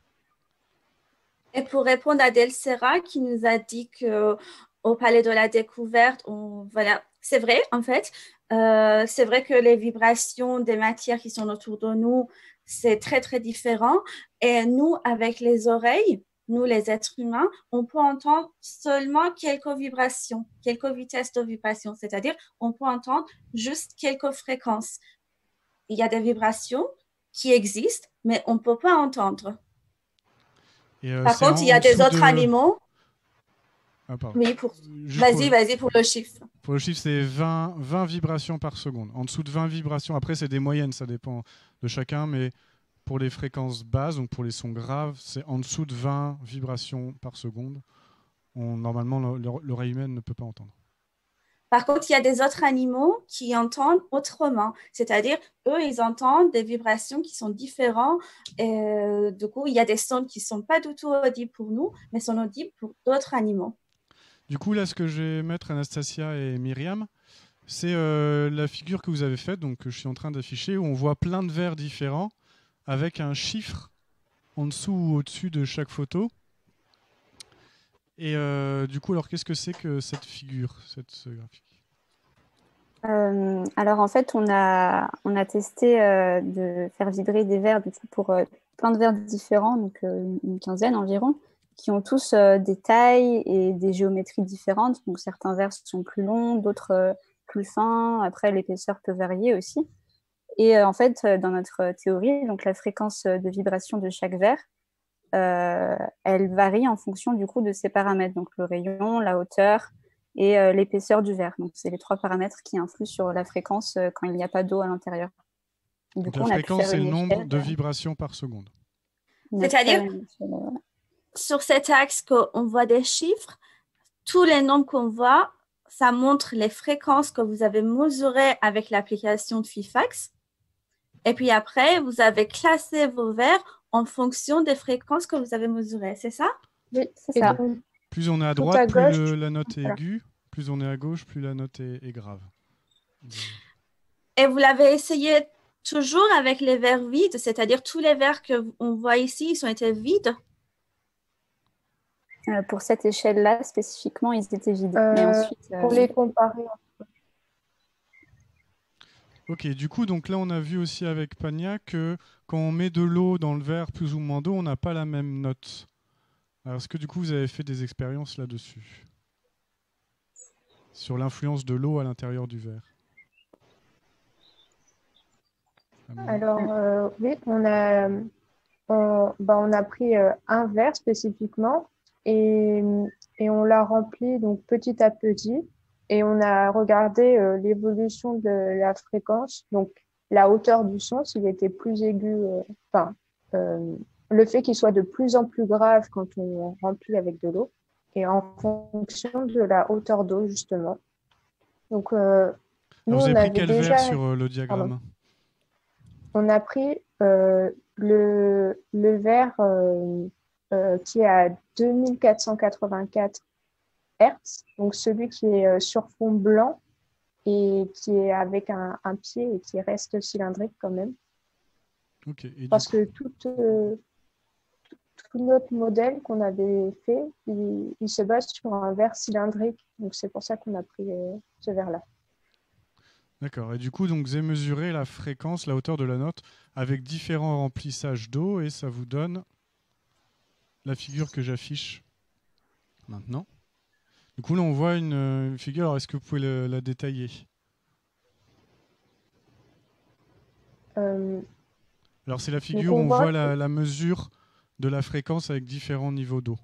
Et pour répondre à Del Serra qui nous a dit qu'au Palais de la Découverte, voilà, c'est vrai en fait. C'est vrai que les vibrations des matières qui sont autour de nous, c'est très très différent. Et nous, avec les oreilles, nous les êtres humains, on peut entendre seulement quelques vibrations, quelques vitesses de vibration. C'est-à-dire, on peut entendre juste quelques fréquences. Il y a des vibrations qui existent, mais on ne peut pas entendre. Par contre, il y a des autres animaux. Ah, oui, vas-y pour le chiffre. Pour le chiffre, c'est 20 vibrations par seconde. En dessous de 20 vibrations, après, c'est des moyennes, ça dépend de chacun, mais pour les fréquences basses, donc pour les sons graves, c'est en dessous de 20 vibrations par seconde. Normalement, l'oreille humaine ne peut pas entendre. Par contre, il y a des autres animaux qui entendent autrement. C'est-à-dire, eux, ils entendent des vibrations qui sont différentes. Et, du coup, il y a des sons qui ne sont pas du tout audibles pour nous, mais sont audibles pour d'autres animaux. Du coup, là, ce que je vais mettre, Anastasia et Myriam, c'est la figure que vous avez faite, donc que je suis en train d'afficher, où on voit plein de verres différents avec un chiffre en dessous ou au-dessus de chaque photo. Et du coup, alors qu'est-ce que c'est que cette figure, ce graphique? Alors en fait, on a testé de faire vibrer des verres du coup, pour plein de verres différents, donc une quinzaine environ, qui ont tous des tailles et des géométries différentes. Donc certains verres sont plus longs, d'autres plus fins. Après, l'épaisseur peut varier aussi. Et en fait, dans notre théorie, donc la fréquence de vibration de chaque verre, elle varie en fonction du coup de ces paramètres, donc le rayon, la hauteur et l'épaisseur du verre. Donc c'est les 3 paramètres qui influent sur la fréquence quand il n'y a pas d'eau à l'intérieur. Donc la fréquence, c'est le nombre de vibrations par seconde. C'est-à-dire, sur cet axe qu'on voit des chiffres, tous les nombres qu'on voit, ça montre les fréquences que vous avez mesurées avec l'application de Fifax. Et puis après, vous avez classé vos verres en fonction des fréquences que vous avez mesurées, c'est ça? Oui, c'est ça. Donc, plus on est à droite, plus la note est aiguë. Plus on est à gauche, plus la note est grave. Et vous l'avez essayé toujours avec les verres vides, c'est-à-dire tous les verres qu'on voit ici, ils ont été vides? Pour cette échelle-là, spécifiquement, ils étaient vides. Mais ensuite, Pour les comparer, Ok, du coup, donc là, on a vu aussi avec Pania que quand on met de l'eau dans le verre, plus ou moins d'eau, on n'a pas la même note. Alors, est-ce que du coup, vous avez fait des expériences là-dessus? Sur l'influence de l'eau à l'intérieur du verre? Amélie? alors oui, on a pris un verre spécifiquement et, et on l'a rempli donc petit à petit et on a regardé l'évolution de la fréquence, donc la hauteur du son, s'il était plus aigu, enfin, euh, le fait qu'il soit de plus en plus grave quand on remplit avec de l'eau et en fonction de la hauteur d'eau justement. Donc nous, Alors, vous on avez pris avait quel verre déjà, sur le pardon, diagramme? on a pris le verre qui est à 2484 Hertz, donc celui qui est sur fond blanc et qui est avec un pied et qui reste cylindrique quand même. Ok, et Parce que tout notre modèle qu'on avait fait, il se base sur un verre cylindrique. Donc c'est pour ça qu'on a pris ce verre-là. d'accord. Et du coup, donc, vous avez mesuré la fréquence, la hauteur de la note avec différents remplissages d'eau et ça vous donne la figure que j'affiche maintenant. Du coup, là, on voit une figure. Alors, est-ce que vous pouvez la détailler? Euh, Alors, c'est la donc figure où on on voit voit la mesure de la fréquence avec différents niveaux d'eau.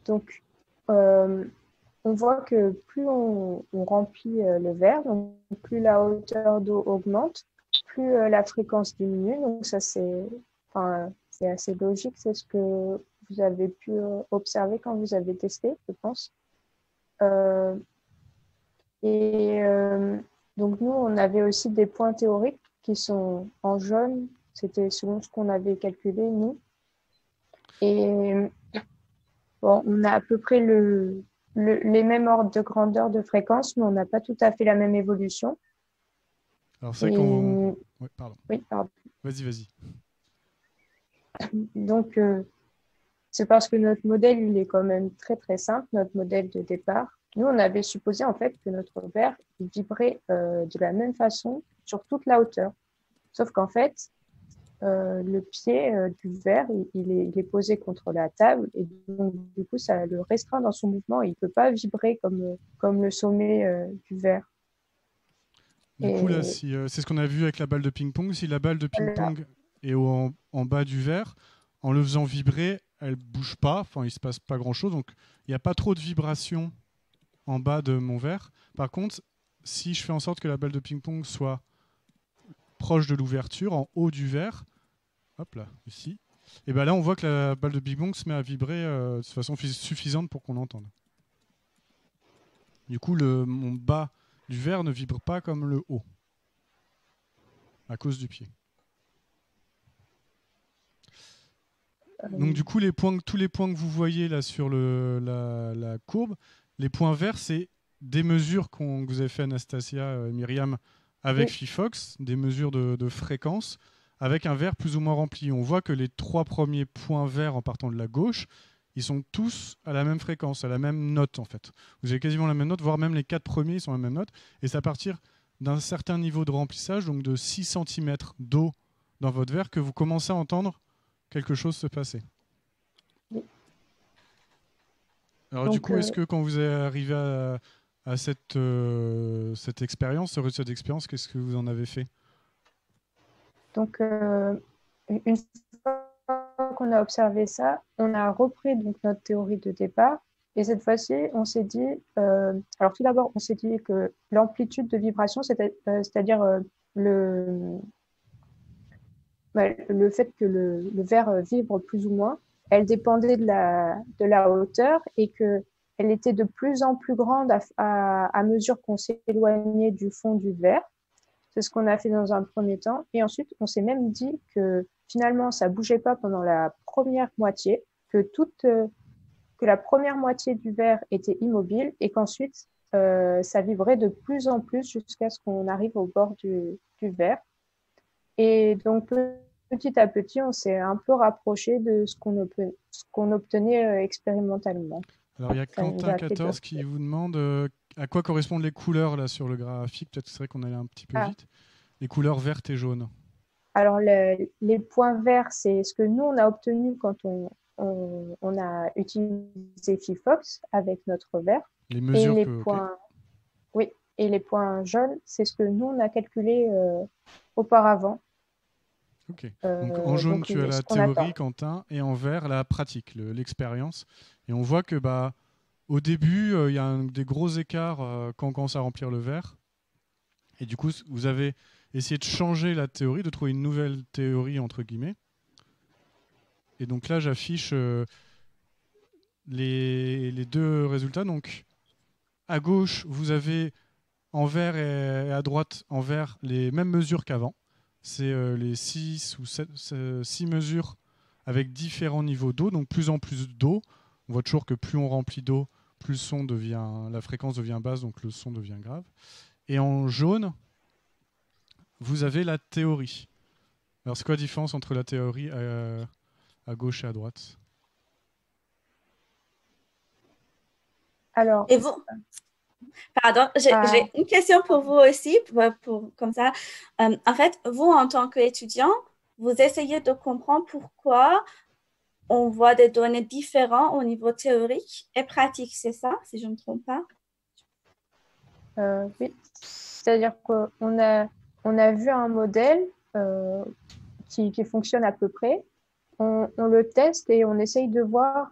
donc on voit que plus on remplit le verre, donc plus la hauteur d'eau augmente, plus la fréquence diminue. Donc ça, c'est assez logique. C'est ce que vous avez pu observer quand vous avez testé, je pense. Euh, et donc nous, on avait aussi des points théoriques qui sont en jaune. C'était selon ce qu'on avait calculé, nous. Et bon, on a à peu près les mêmes ordres de grandeur de fréquence, mais on n'a pas tout à fait la même évolution. Alors, c'est vrai qu'on. Et Ouais, pardon. oui, pardon. Vas-y, vas-y. Donc, c'est parce que notre modèle, il est quand même très, très simple, notre modèle de départ. Nous, on avait supposé en fait que notre verre vibrait de la même façon sur toute la hauteur. Sauf qu'en fait, le pied du verre, il est posé contre la table et donc du coup, ça le restreint dans son mouvement. Il ne peut pas vibrer comme le sommet du verre. Du coup, là, Et si, c'est ce qu'on a vu avec la balle de ping-pong. Si la balle de voilà. ping-pong est en bas du verre, en le faisant vibrer, elle bouge pas. Enfin, il se passe pas grand-chose. Donc, il n'y a pas trop de vibration en bas de mon verre. Par contre, si je fais en sorte que la balle de ping-pong soit proche de l'ouverture, en haut du verre, hop là, ici, et ben là, on voit que la balle de ping-pong se met à vibrer de façon suffisante pour qu'on l'entende. Du coup, mon bas du verre ne vibre pas comme le haut, à cause du pied. Donc du coup, tous les points que vous voyez là sur la courbe, les points verts, c'est des mesures que vous avez fait Anastasia et Myriam avec Oui. Fifox, des mesures de fréquence, avec un verre plus ou moins rempli. On voit que les 3 premiers points verts en partant de la gauche, ils sont tous à la même fréquence, à la même note en fait. Vous avez quasiment la même note, voire même les 4 premiers ils sont à la même note. Et c'est à partir d'un certain niveau de remplissage, donc de 6 cm d'eau dans votre verre, que vous commencez à entendre quelque chose se passer. Oui. Alors Donc, du coup, est-ce que quand vous êtes arrivé à cette expérience, cette expérience, qu'est-ce que vous en avez fait? donc une fois qu'on a observé ça, on a repris donc notre théorie de départ. Et cette fois-ci, on s'est dit, alors tout d'abord, on s'est dit que l'amplitude de vibration, c'est-à-dire le, le fait que le verre vibre plus ou moins, elle dépendait de la hauteur et qu'elle était de plus en plus grande à mesure qu'on s'éloignait du fond du verre. C'est ce qu'on a fait dans un premier temps. Et ensuite, on s'est même dit que finalement, ça ne bougeait pas pendant la première moitié, que la première moitié du verre était immobile et qu'ensuite, ça vibrait de plus en plus jusqu'à ce qu'on arrive au bord du verre. Et donc, petit à petit, on s'est un peu rapproché de ce qu'on obtenait expérimentalement. Alors, il y a Ça nous a fait Quentin14 peur. qui vous demande à quoi correspondent les couleurs là sur le graphique. Peut-être que c'est vrai qu'on allait un petit peu Ah, vite. Les couleurs vertes et jaunes. alors, les points verts, c'est ce que nous, on a obtenu quand on a utilisé Fifox avec notre vert. Les Et mesures les que. Ok. points, oui, et les points jaunes, c'est ce que nous, on a calculé auparavant. Ok. Donc en jaune, Donc, tu as ce la qu'on théorie, attend. Quentin, et en vert, la pratique, l'expérience. Et on voit que bah, au début, il y a des gros écarts quand on commence à remplir le verre. Et du coup, vous avez essayé de changer la théorie, de trouver une nouvelle théorie, entre guillemets. Et donc là, j'affiche les deux résultats. Donc à gauche, vous avez en vert et à droite, en vert, les mêmes mesures qu'avant. C'est les 6 ou 6 mesures avec différents niveaux d'eau, donc plus en plus d'eau. On voit toujours que plus on remplit d'eau, plus le son devient, la fréquence devient basse, donc le son devient grave. Et en jaune, vous avez la théorie. Alors c'est quoi la différence entre la théorie à gauche et à droite? Alors, Et vous, pardon, à- j'ai une question pour vous aussi, comme ça. En fait, vous, en tant qu'étudiant, vous essayez de comprendre pourquoi on voit des données différentes au niveau théorique et pratique, c'est ça, si je ne me trompe pas? oui, c'est-à-dire on a vu un modèle qui fonctionne à peu près. On le teste et on essaye de voir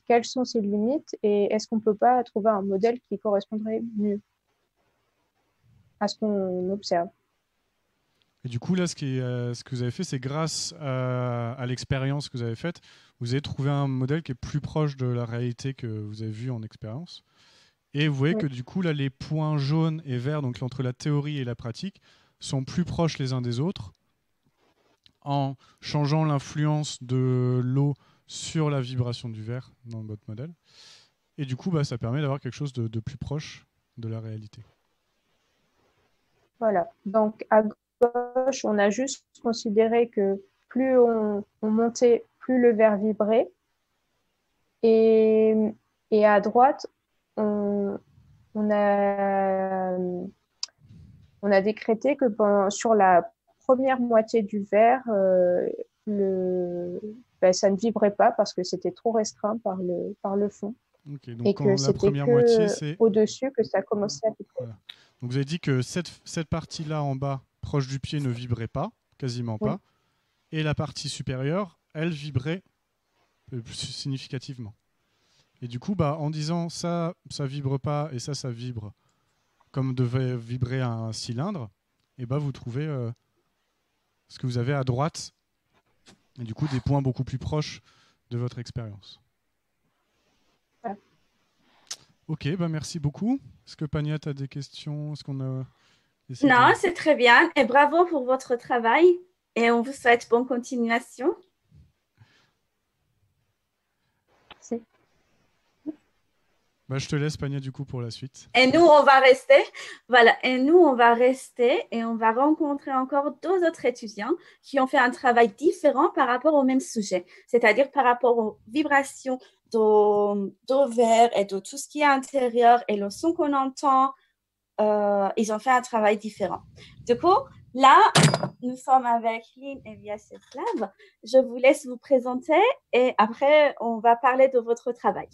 quelles sont ses limites et est-ce qu'on peut pas trouver un modèle qui correspondrait mieux à ce qu'on observe. Et du coup, là, ce que vous avez fait, c'est grâce à l'expérience que vous avez faite, vous avez trouvé un modèle qui est plus proche de la réalité que vous avez vu en expérience. Et vous voyez Oui, que du coup, là, les points jaunes et verts, donc entre la théorie et la pratique, sont plus proches les uns des autres en changeant l'influence de l'eau sur la vibration du verre dans votre modèle. Et du coup, bah, ça permet d'avoir quelque chose de plus proche de la réalité. voilà. Donc à gauche, on a juste considéré que plus on montait, plus le verre vibrait. Et, et à droite, on, on a, on a décrété que sur la première moitié du verre, ça ne vibrait pas parce que c'était trop restreint par le fond Ok, donc et que quand la c'était première moitié, que c'est... au-dessus que ça commençait à vibrer. Voilà. Donc vous avez dit que cette partie-là en bas, proche du pied, ne vibrait pas, quasiment Oui, pas. Et la partie supérieure, elle vibrait plus significativement. Et du coup, bah, en disant ça, ça vibre pas et ça vibre comme devait vibrer un cylindre, et bah, vous trouvez ce que vous avez à droite, et du coup des points beaucoup plus proches de votre expérience. voilà. Ok, bah merci beaucoup. Est-ce que Pania, tu as des questions? Est-ce qu'on a essayé Non, de... c'est très bien et bravo pour votre travail et on vous souhaite bonne continuation. Si. Bah, je te laisse, Pania, du coup, pour la suite. Et nous, on va rester, voilà, et nous, on va rester et on va rencontrer encore deux autres étudiants qui ont fait un travail différent par rapport au même sujet, c'est-à-dire par rapport aux vibrations d'eau verre et de tout ce qui est intérieur et le son qu'on entend. Ils ont fait un travail différent. Du coup, là, nous sommes avec Lynn et Vyacheslav. Je vous laisse vous présenter et après, on va parler de votre travail.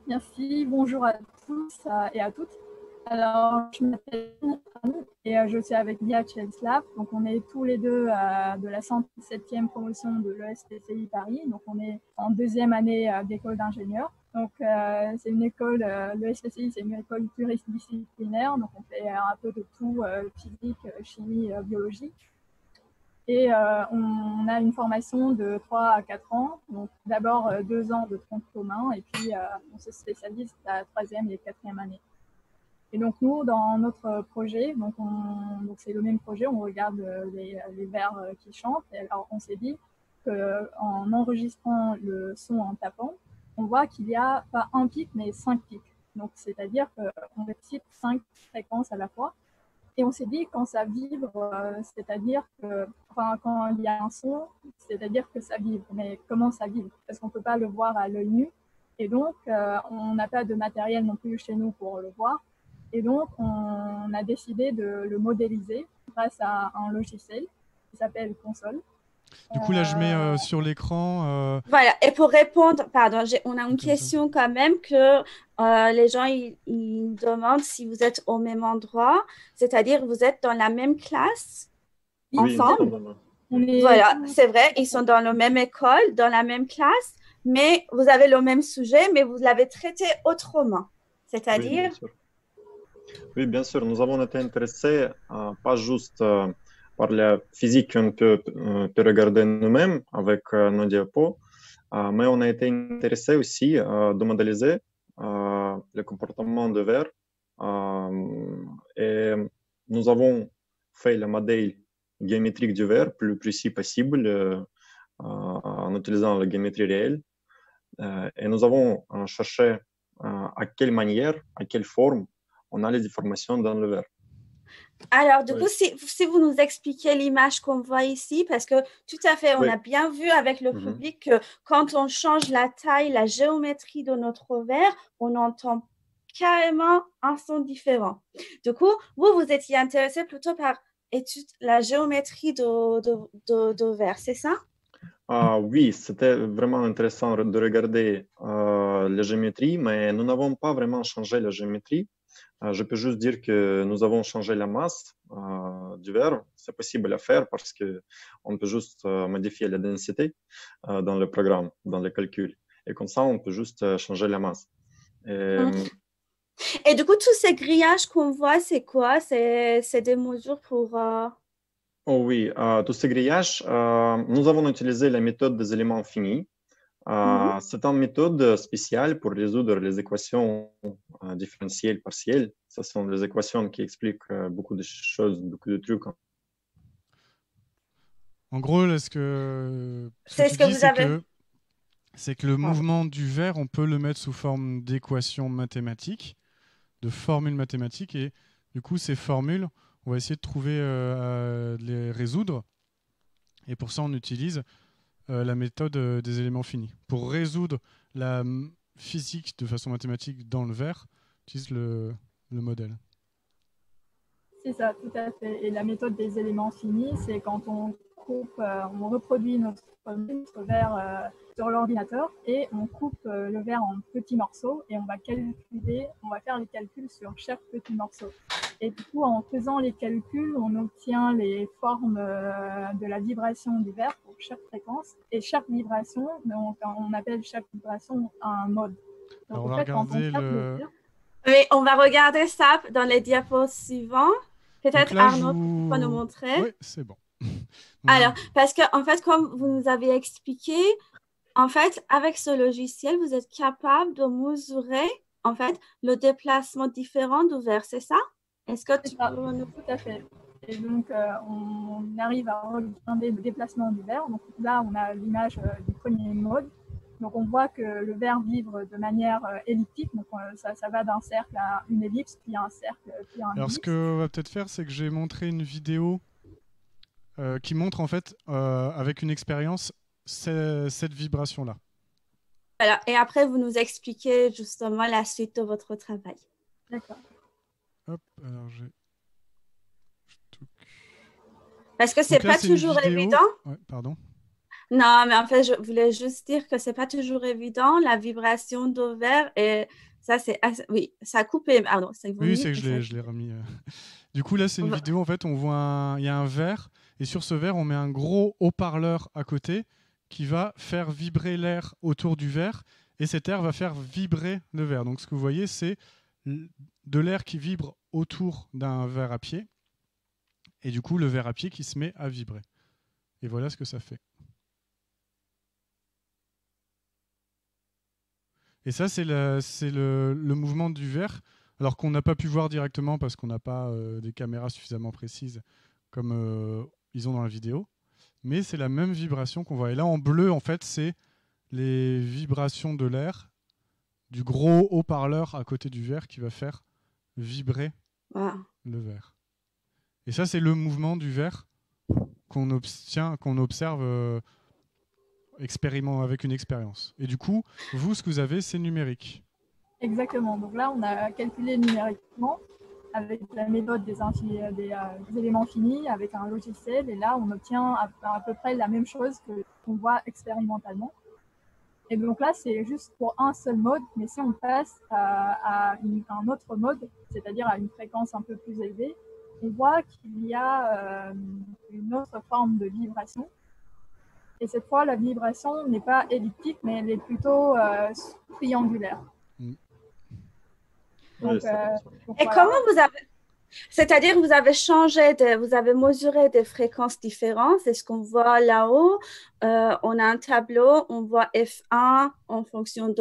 Merci, bonjour à tous et à toutes. Alors, je m'appelle Anne et je suis avec Vyacheslav. Donc, on est tous les deux de la 107e promotion de l'ESPCI Paris. Donc, on est en deuxième année d'école d'ingénieur. Donc, c'est une école, l'ESPCI, c'est une école pluridisciplinaire. Donc, on fait un peu de tout, physique, chimie, biologie. Et on a une formation de 3 à 4 ans. Donc, d'abord 2 ans de tronc commun et puis on se spécialise à la 3e et 4e année. Et donc, nous, dans notre projet, donc c'est le même projet, on regarde les vers qui chantent. Et alors, on s'est dit qu'en enregistrant le son en tapant, on voit qu'il n'y a pas un pic, mais 5 pics. Donc, c'est-à-dire qu'on récite 5 fréquences à la fois. Et on s'est dit, quand ça vibre, c'est-à-dire que, enfin, quand il y a un son, c'est-à-dire que ça vibre. Mais comment ça vibre? Parce qu'on ne peut pas le voir à l'œil nu. Et donc, on n'a pas de matériel non plus chez nous pour le voir. Et donc, on a décidé de le modéliser grâce à un logiciel qui s'appelle Console. Du coup, là, je mets sur l'écran. Voilà, et pour répondre, pardon, on a une Comme ça. question quand même que les gens ils demandent si vous êtes au même endroit, c'est-à-dire vous êtes dans la même classe Oui, ensemble. On est Voilà, tous- c'est vrai, ils sont dans la même école, dans la même classe, mais vous avez le même sujet, mais vous l'avez traité autrement. oui, C'est-à-dire, bien sûr. Oui, bien sûr, nous avons été intéressés pas juste par la physique qu'on peut regarder nous-mêmes avec nos diapos, mais on a été intéressés aussi de modéliser le comportement de verre. Et nous avons fait le modèle géométrique du verre le plus précis possible en utilisant la géométrie réelle. Et nous avons cherché à quelle manière, à quelle forme on a les déformations dans le verre. alors du Oui. coup, si vous nous expliquez l'image qu'on voit ici, parce que tout à fait, on Oui. a bien vu avec le public que quand on change la taille, la géométrie de notre verre, on entend carrément un son différent. Du coup, vous étiez intéressé plutôt par étude la géométrie de verre, c'est ça? Oui, c'était vraiment intéressant de regarder la géométrie, mais nous n'avons pas vraiment changé la géométrie. Je peux juste dire que nous avons changé la masse du verre. C'est possible à faire parce qu'on peut juste modifier la densité dans le programme, dans le calcul. Et comme ça, on peut juste changer la masse. Et du coup, tous ces grillages qu'on voit, c'est quoi? C'est des mesures pour... Oh oui, tous ces grillages, nous avons utilisé la méthode des éléments finis. C'est une méthode spéciale pour résoudre les équations différentielles partielles. Ce sont des équations qui expliquent beaucoup de choses, beaucoup de trucs. En gros, là, ce que C'est tu ce que dis, vous avez... c'est que le mouvement du verre, on peut le mettre sous forme d'équations mathématiques, de formules mathématiques, et du coup, ces formules, on va essayer de trouver, de les résoudre. Et pour ça, on utilise la méthode des éléments finis. Pour résoudre la physique de façon mathématique dans le verre, on utilise le modèle. C'est ça, tout à fait. Et la méthode des éléments finis, c'est quand on coupe, on reproduit notre verre sur l'ordinateur et on coupe le verre en petits morceaux et on va faire les calculs sur chaque petit morceau. Et du coup, en faisant les calculs, on obtient les formes de la vibration du verre pour chaque fréquence. Et chaque vibration, on appelle chaque vibration un mode. Donc, Alors, on va regarder Oui, on va regarder ça dans les diapos suivants. Peut-être là, Arnaud peut nous montrer. Oui, c'est bon. Alors, parce que en fait, comme vous nous avez expliqué, en fait, avec ce logiciel, vous êtes capable de mesurer en fait le déplacement différent du verre, c'est ça? Est-ce que tu peux nous... Tout à fait. Et donc, on arrive à regarder le déplacement du verre. Donc là, on a l'image du premier mode. Donc, on voit que le verre vibre de manière elliptique. Donc, ça va d'un cercle à une ellipse, puis un cercle, puis un ellipse. Alors, ce qu'on va peut-être faire, c'est que j'ai montré une vidéo qui montre, en fait, avec une expérience, cette vibration-là. Voilà. Et après, vous nous expliquez justement la suite de votre travail. D'accord. Hop, alors j'ai... Parce que c'est pas toujours évident. Ouais, pardon. Non, mais en fait, je voulais juste dire que c'est pas toujours évident, la vibration de verre. Et ça, c'est... Oui, ça a coupé. Pardon, oui, c'est que je l'ai remis. Du coup, là, c'est une vidéo. En fait, on voit il y a un verre. Et sur ce verre, on met un gros haut-parleur à côté qui va faire vibrer l'air autour du verre. Et cet air va faire vibrer le verre. Donc, ce que vous voyez, c'est de l'air qui vibre autour d'un verre à pied. Et du coup, le verre à pied qui se met à vibrer. Et voilà ce que ça fait. Et ça, c'est le mouvement du verre, alors qu'on n'a pas pu voir directement parce qu'on n'a pas des caméras suffisamment précises comme ils ont dans la vidéo. Mais c'est la même vibration qu'on voit. Et là, en bleu, en fait, c'est les vibrations de l'air du gros haut-parleur à côté du verre qui va faire vibrer le verre. Et ça, c'est le mouvement du verre qu'on observe avec une expérience. Et du coup, vous, ce que vous avez, c'est numérique. Exactement. Donc là, on a calculé numériquement avec la méthode des éléments finis, avec un logiciel. Et là, on obtient à peu près la même chose qu'on voit expérimentalement. Et donc là, c'est juste pour un seul mode. Mais si on passe à un autre mode, c'est-à-dire à une fréquence un peu plus élevée, on voit qu'il y a une autre forme de vibration. Et cette fois, la vibration n'est pas elliptique, mais elle est plutôt triangulaire. Oui, Et voilà. comment vous avez... C'est-à-dire, vous avez mesuré des fréquences différentes. C'est ce qu'on voit là-haut. On a un tableau, on voit F1 en fonction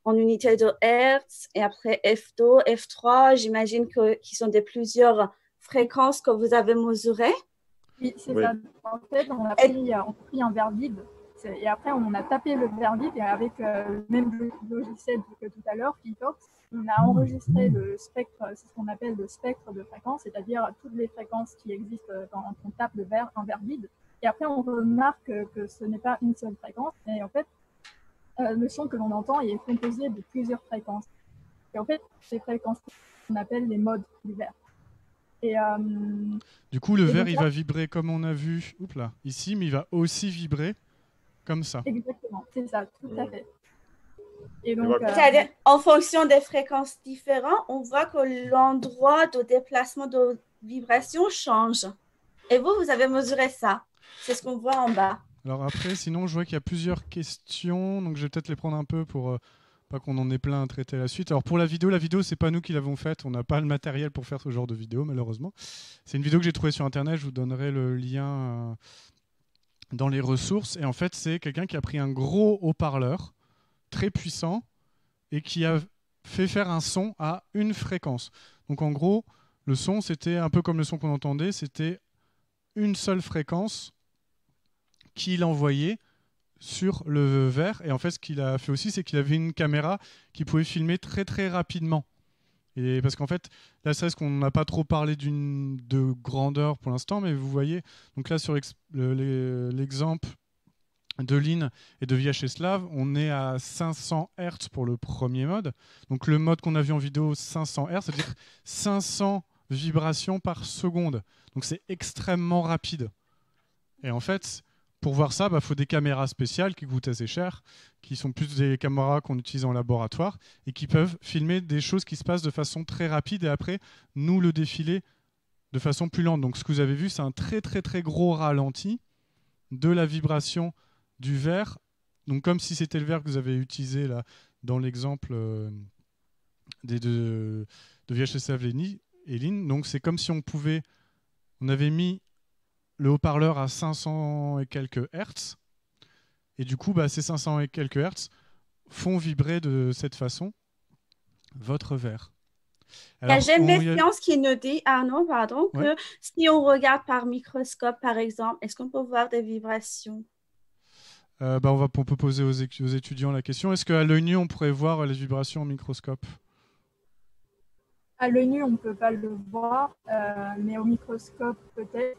en unité de Hertz, et après F2, F3. J'imagine qu'ils sont plusieurs fréquences que vous avez mesurées. Oui, c'est Oui. ça. En fait, on a pris un verre vide. Et après, on a tapé le verre vide et avec le même logiciel que tout à l'heure, Pitox, on a enregistré le spectre, c'est ce qu'on appelle le spectre de fréquences, c'est-à-dire toutes les fréquences qui existent quand on tape un verre vide. Et après, on remarque que ce n'est pas une seule fréquence. Et en fait, le son que l'on entend est composé de plusieurs fréquences. Et en fait, ces fréquences, on appelle les modes du verre. Et, du coup, le verre, donc, il va vibrer comme on a vu ici, mais il va aussi vibrer comme ça. Exactement, c'est ça, tout à fait. Et donc, c'est-à-dire, en fonction des fréquences différentes, on voit que l'endroit de déplacement de vibration change. Et vous avez mesuré ça. C'est ce qu'on voit en bas. Alors après, sinon, je vois qu'il y a plusieurs questions, donc je vais peut-être les prendre un peu pour pas qu'on en ait plein à traiter à la suite. Alors pour la vidéo, c'est pas nous qui l'avons faite, on n'a pas le matériel pour faire ce genre de vidéo, malheureusement. C'est une vidéo que j'ai trouvée sur Internet, je vous donnerai le lien dans les ressources. Et en fait, c'est quelqu'un qui a pris un gros haut-parleur, très puissant, et qui a fait faire un son à une fréquence. Donc en gros, le son, c'était un peu comme le son qu'on entendait, c'était une seule fréquence qu'il envoyait sur le verre. Et en fait, ce qu'il a fait aussi, c'est qu'il avait une caméra qui pouvait filmer très très rapidement. Et parce qu'en fait, là, c'est ce qu'on n'a pas trop parlé de grandeur pour l'instant, mais vous voyez, donc là, sur l'exemple de Lynn et de Vyacheslav, on est à 500 Hz pour le premier mode. Donc le mode qu'on a vu en vidéo, 500 Hz, c'est-à-dire 500 vibrations par seconde. Donc c'est extrêmement rapide. Et en fait, pour voir ça, faut des caméras spéciales qui coûtent assez cher, qui sont plus des caméras qu'on utilise en laboratoire et qui peuvent filmer des choses qui se passent de façon très rapide et après nous le défiler de façon plus lente. Donc ce que vous avez vu, c'est un très très très gros ralenti de la vibration du verre. Donc comme si c'était le verre que vous avez utilisé là dans l'exemple de Vyacheslav et Lynn. Donc c'est comme si on avait mis le haut-parleur à 500 et quelques Hertz. Et du coup, ces 500 et quelques Hertz font vibrer de cette façon votre verre. Il y a Science qui nous dit, Arnaud, pardon, que si on regarde par microscope, par exemple, est-ce qu'on peut voir des vibrations? On peut poser aux étudiants la question. Est-ce qu'à l'œil nu, on pourrait voir les vibrations au microscope? À l'œil nu, on ne peut pas le voir, mais au microscope, peut-être.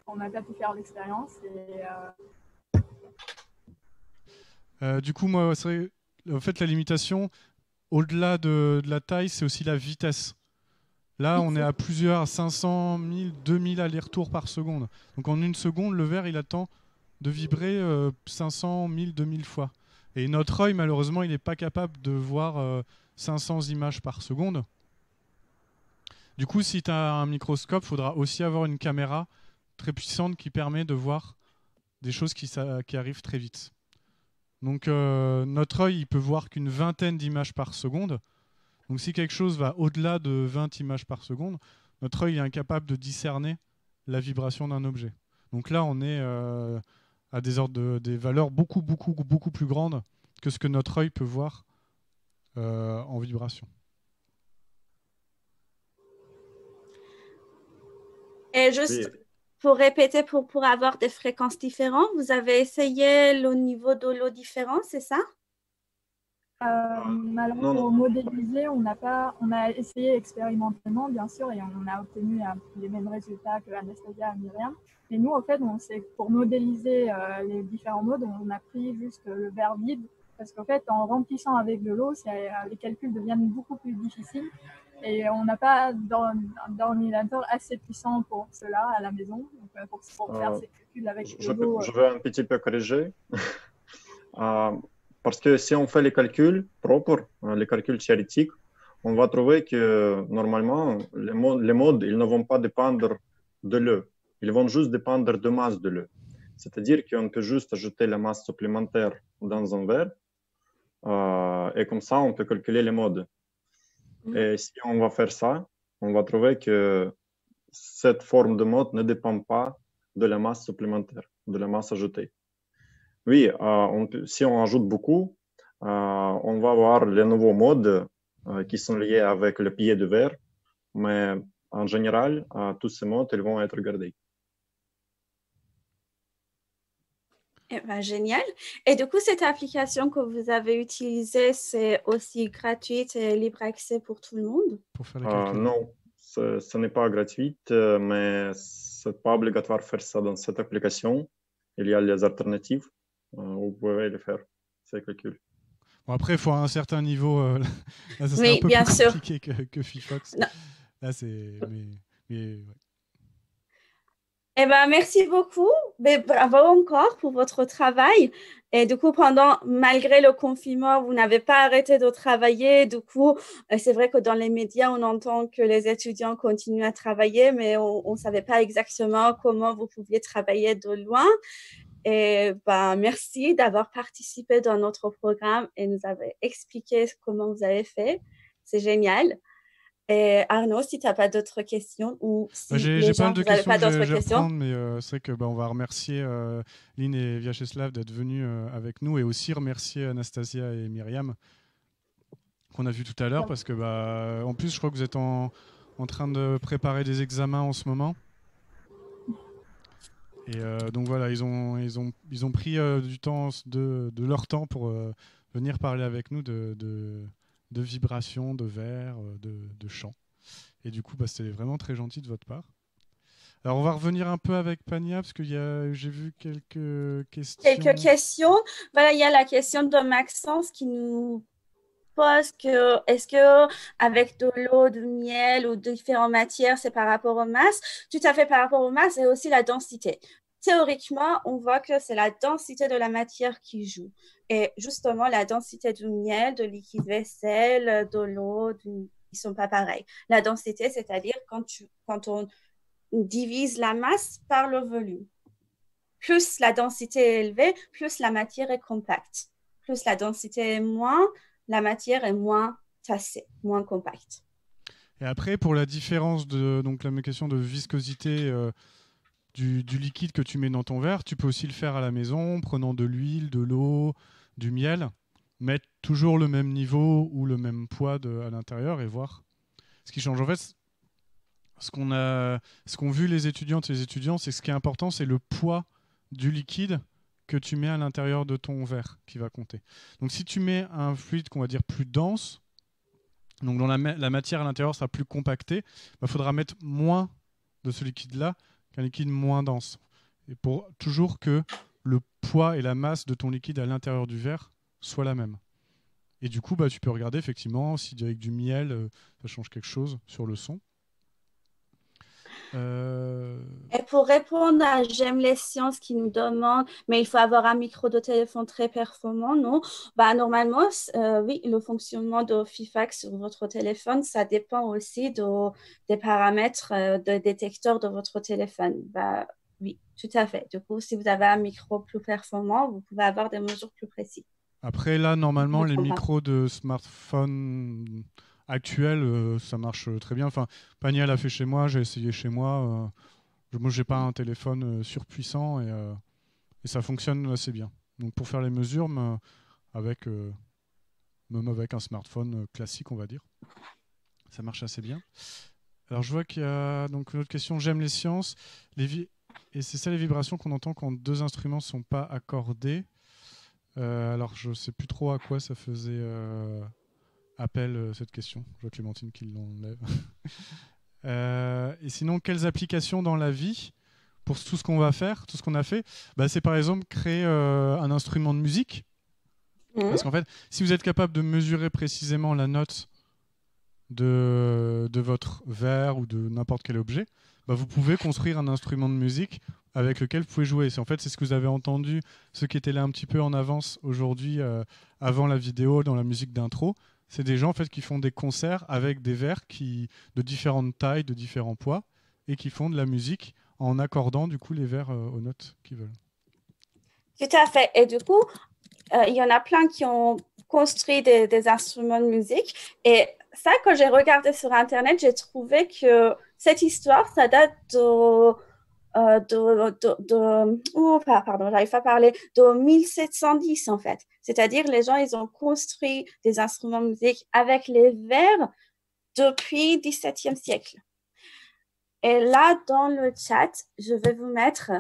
On n'a pas pu faire l'expérience. Du coup, moi, en fait, la limitation, au-delà de la taille, c'est aussi la vitesse. Là, on est à plusieurs, 500, 1000, 2000 allers-retours par seconde. Donc en une seconde, le verre, il attend de vibrer 500, 1000, 2000 fois. Et notre œil, malheureusement, il n'est pas capable de voir 500 images par seconde. Du coup, si tu as un microscope, il faudra aussi avoir une caméra très puissante qui permet de voir des choses qui arrivent très vite. Donc notre œil, il peut voir qu'une vingtaine d'images par seconde. Donc si quelque chose va au-delà de 20 images par seconde, notre œil est incapable de discerner la vibration d'un objet. Donc là, on est à des valeurs beaucoup, beaucoup, beaucoup plus grandes que ce que notre œil peut voir en vibration. Et juste pour répéter, pour avoir des fréquences différentes, vous avez essayé le niveau de l'eau différent, c'est ça? Alors Non, pour non. modéliser, on a essayé expérimentalement, bien sûr, et on a obtenu les mêmes résultats que Anastasia et Myriam. Et nous, en fait, pour modéliser les différents modes, on a pris juste le verre vide, parce qu'en fait, en remplissant avec de l'eau, les calculs deviennent beaucoup plus difficiles. Et on n'a pas d'ordinateur assez puissant pour cela à la maison, donc, pour faire Euh, ces calculs avec de je, l'eau. je vais un petit peu corriger. Euh, Parce que si on fait les calculs propres, les calculs théoriques, on va trouver que normalement, les modes, ils ne vont pas dépendre de l'eau. Ils vont juste dépendre de masse de l'eau. C'est-à-dire qu'on peut juste ajouter la masse supplémentaire dans un verre et comme ça, on peut calculer les modes. Et si on va faire ça, on va trouver que cette forme de mode ne dépend pas de la masse supplémentaire, de la masse ajoutée. Oui, si on ajoute beaucoup, on va avoir les nouveaux modes qui sont liés avec le pied de verre, mais en général, tous ces modes ils vont être gardés. Eh ben, génial. Et du coup, cette application que vous avez utilisée, c'est aussi gratuite et libre accès pour tout le monde? Pour faire les calculs. Non, ce n'est pas gratuit, mais ce n'est pas obligatoire de faire ça dans cette application. Il y a les alternatives, vous pouvez le faire, ces calculs. Bon, après, il faut un certain niveau. Là, ça serait Oui, un peu bien plus sûr. compliqué que Fifox. Non. Là, c'est. Mais ouais. Eh ben, merci beaucoup. Bravo encore pour votre travail. Et du coup, malgré le confinement, vous n'avez pas arrêté de travailler. Du coup, c'est vrai que dans les médias, on entend que les étudiants continuent à travailler, mais on ne savait pas exactement comment vous pouviez travailler de loin. Et merci d'avoir participé dans notre programme et nous avez expliqué comment vous avez fait. C'est génial. Et Arnaud, si tu n'as pas d'autres questions ou si J'ai pas mal de vous n'avez questions pas que d'autres je vais questions. reprendre, mais c'est vrai que on va remercier Lynn et Vyacheslav d'être venus avec nous et aussi remercier Anastasia et Myriam qu'on a vu tout à l'heure parce que en plus je crois que vous êtes en train de préparer des examens en ce moment. Et donc voilà, ils ont pris du temps de leur temps pour venir parler avec nous de vibrations, de vers, de chants. Et du coup, c'était vraiment très gentil de votre part. Alors, on va revenir un peu avec Pania, parce que j'ai vu quelques questions. Quelques questions. Voilà, il y a la question de Maxence qui nous pose que est-ce que avec de l'eau, du miel ou différentes matières, c'est par rapport aux masses? Tout à fait par rapport aux masses et aussi la densité. Théoriquement, on voit que c'est la densité de la matière qui joue. Et justement, la densité du miel, de liquide vaisselle, de l'eau, ils ne sont pas pareils. La densité, c'est-à-dire quand on divise la masse par le volume. Plus la densité est élevée, plus la matière est compacte. Plus la densité est moins, la matière est moins tassée, moins compacte. Et après, pour la différence donc la question de viscosité du liquide que tu mets dans ton verre, tu peux aussi le faire à la maison, prenant de l'huile, de l'eau, du miel, mettre toujours le même niveau ou le même poids à l'intérieur et voir ce qui change. En fait, ce qu'ont vu les étudiantes et les étudiants, c'est que ce qui est important, c'est le poids du liquide que tu mets à l'intérieur de ton verre qui va compter. Donc si tu mets un fluide qu'on va dire plus dense, donc dont la matière à l'intérieur sera plus compactée, il faudra mettre moins de ce liquide-là qu'un liquide moins dense. Et pour toujours que le poids et la masse de ton liquide à l'intérieur du verre soient la même. Et du coup, tu peux regarder effectivement si avec du miel, ça change quelque chose sur le son. Et pour répondre à J'aime les sciences qui nous demande, mais il faut avoir un micro de téléphone très performant, non? Normalement, oui, le fonctionnement de Fifax sur votre téléphone, ça dépend aussi des paramètres de détecteur de votre téléphone. Oui, tout à fait. Du coup, si vous avez un micro plus performant, vous pouvez avoir des mesures plus précises. Après, là, normalement, les micros de smartphone actuels, ça marche très bien. Enfin, Pania l'a fait chez moi, j'ai essayé chez moi. Moi, j'ai pas un téléphone surpuissant et ça fonctionne assez bien. Donc, pour faire les mesures, même avec un smartphone classique, on va dire, ça marche assez bien. Alors, je vois qu'il y a donc une autre question. J'aime les sciences. Et c'est ça les vibrations qu'on entend quand deux instruments ne sont pas accordés. Alors, je ne sais plus trop à quoi ça faisait appel, cette question. Je vois Clémentine qui l'enlève. Et sinon, quelles applications dans la vie pour tout ce qu'on va faire, tout ce qu'on a fait, c'est par exemple créer un instrument de musique. Parce qu'en fait, si vous êtes capable de mesurer précisément la note de votre verre ou de n'importe quel objet, vous pouvez construire un instrument de musique avec lequel vous pouvez jouer. En fait, c'est ce que vous avez entendu, ceux qui étaient là un petit peu en avance aujourd'hui, avant la vidéo, dans la musique d'intro. C'est des gens en fait, qui font des concerts avec des verres de différentes tailles, de différents poids, et qui font de la musique en accordant du coup les verres aux notes qu'ils veulent. Tout à fait. Et du coup, il y en a plein qui ont construit des instruments de musique. Et ça, quand j'ai regardé sur Internet, j'ai trouvé que cette histoire, ça date j'arrive pas à parler, de 1710 en fait. C'est-à-dire, les gens, ils ont construit des instruments de musique avec les verres depuis le XVIIe siècle. Et là, dans le chat, je vais vous mettre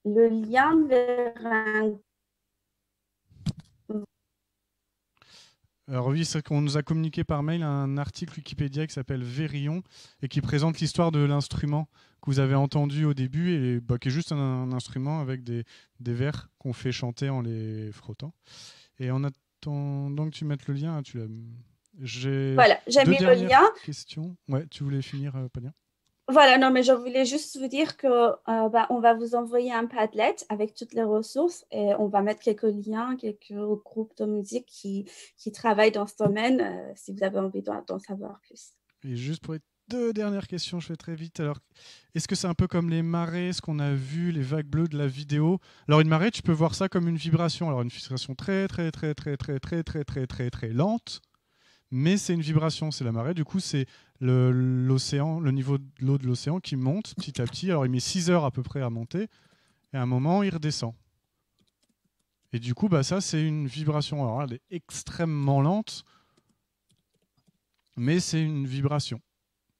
le lien vers un... Alors oui, c'est qu'on nous a communiqué par mail un article Wikipédia qui s'appelle Vérillon et qui présente l'histoire de l'instrument que vous avez entendu au début et qui est juste un instrument avec des verres qu'on fait chanter en les frottant. Et en attendant que tu mettes le lien, j'ai mis le lien. Questions. Ouais, tu voulais finir, Pania? Voilà, non, mais je voulais juste vous dire que on va vous envoyer un Padlet avec toutes les ressources et on va mettre quelques liens, quelques groupes de musique qui travaillent dans ce domaine si vous avez envie d'en savoir plus. Et juste pour les 2 dernières questions, je fais très vite. Alors, est-ce que c'est un peu comme les marées, ce qu'on a vu, les vagues bleues de la vidéo? Alors, une marée, tu peux voir ça comme une vibration. Alors, une vibration très, très, très, très, très, très, très, très, très, très lente. Mais c'est une vibration, c'est la marée. Du coup, c'est l'océan, le niveau de l'eau de l'océan qui monte petit à petit. Alors, il met 6 heures à peu près à monter. Et à un moment, il redescend. Et du coup, ça, c'est une vibration. Alors, elle est extrêmement lente. Mais c'est une vibration.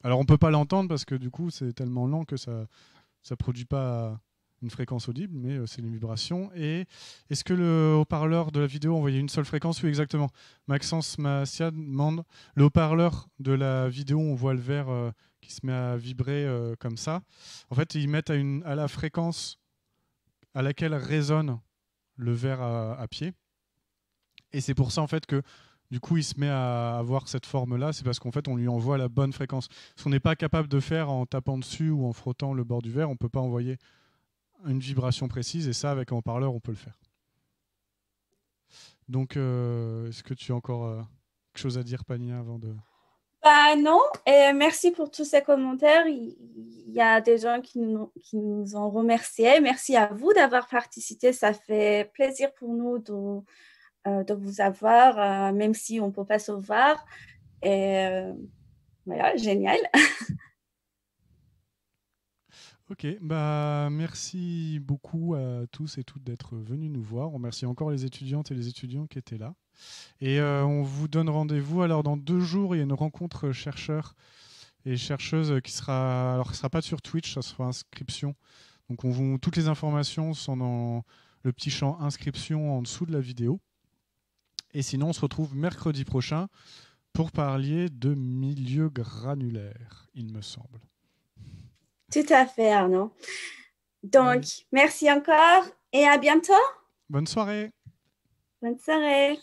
Alors, on ne peut pas l'entendre parce que du coup, c'est tellement lent que ça ne produit pas une fréquence audible, mais c'est une vibration. Et est-ce que le haut-parleur de la vidéo envoyait une seule fréquence? Oui, exactement. Maxence Massia demande, le haut-parleur de la vidéo, on voit le verre qui se met à vibrer comme ça. En fait, ils mettent à la fréquence à laquelle résonne le verre à pied. Et c'est pour ça, en fait, que du coup, il se met à avoir cette forme-là. C'est parce qu'en fait, on lui envoie la bonne fréquence. Ce qu'on n'est pas capable de faire en tapant dessus ou en frottant le bord du verre, on ne peut pas envoyer une vibration précise, et ça, avec un haut-parleur, on peut le faire. Donc, est-ce que tu as encore quelque chose à dire, Pania, avant de... Non, et merci pour tous ces commentaires. Il y a des gens qui nous ont remerciés. Merci à vous d'avoir participé. Ça fait plaisir pour nous de vous avoir, même si on ne peut pas se voir. Et voilà, génial. Ok, merci beaucoup à tous et toutes d'être venus nous voir. On remercie encore les étudiantes et les étudiants qui étaient là. Et on vous donne rendez-vous. Alors, dans 2 jours, il y a une rencontre chercheurs et chercheuses qui sera... Alors, ce ne sera pas sur Twitch, ça sera inscription. Donc, toutes les informations sont dans le petit champ inscription en dessous de la vidéo. Et sinon, on se retrouve mercredi prochain pour parler de milieux granulaires, il me semble. Tout à fait, Arnaud. Donc, merci encore et à bientôt. Bonne soirée. Bonne soirée.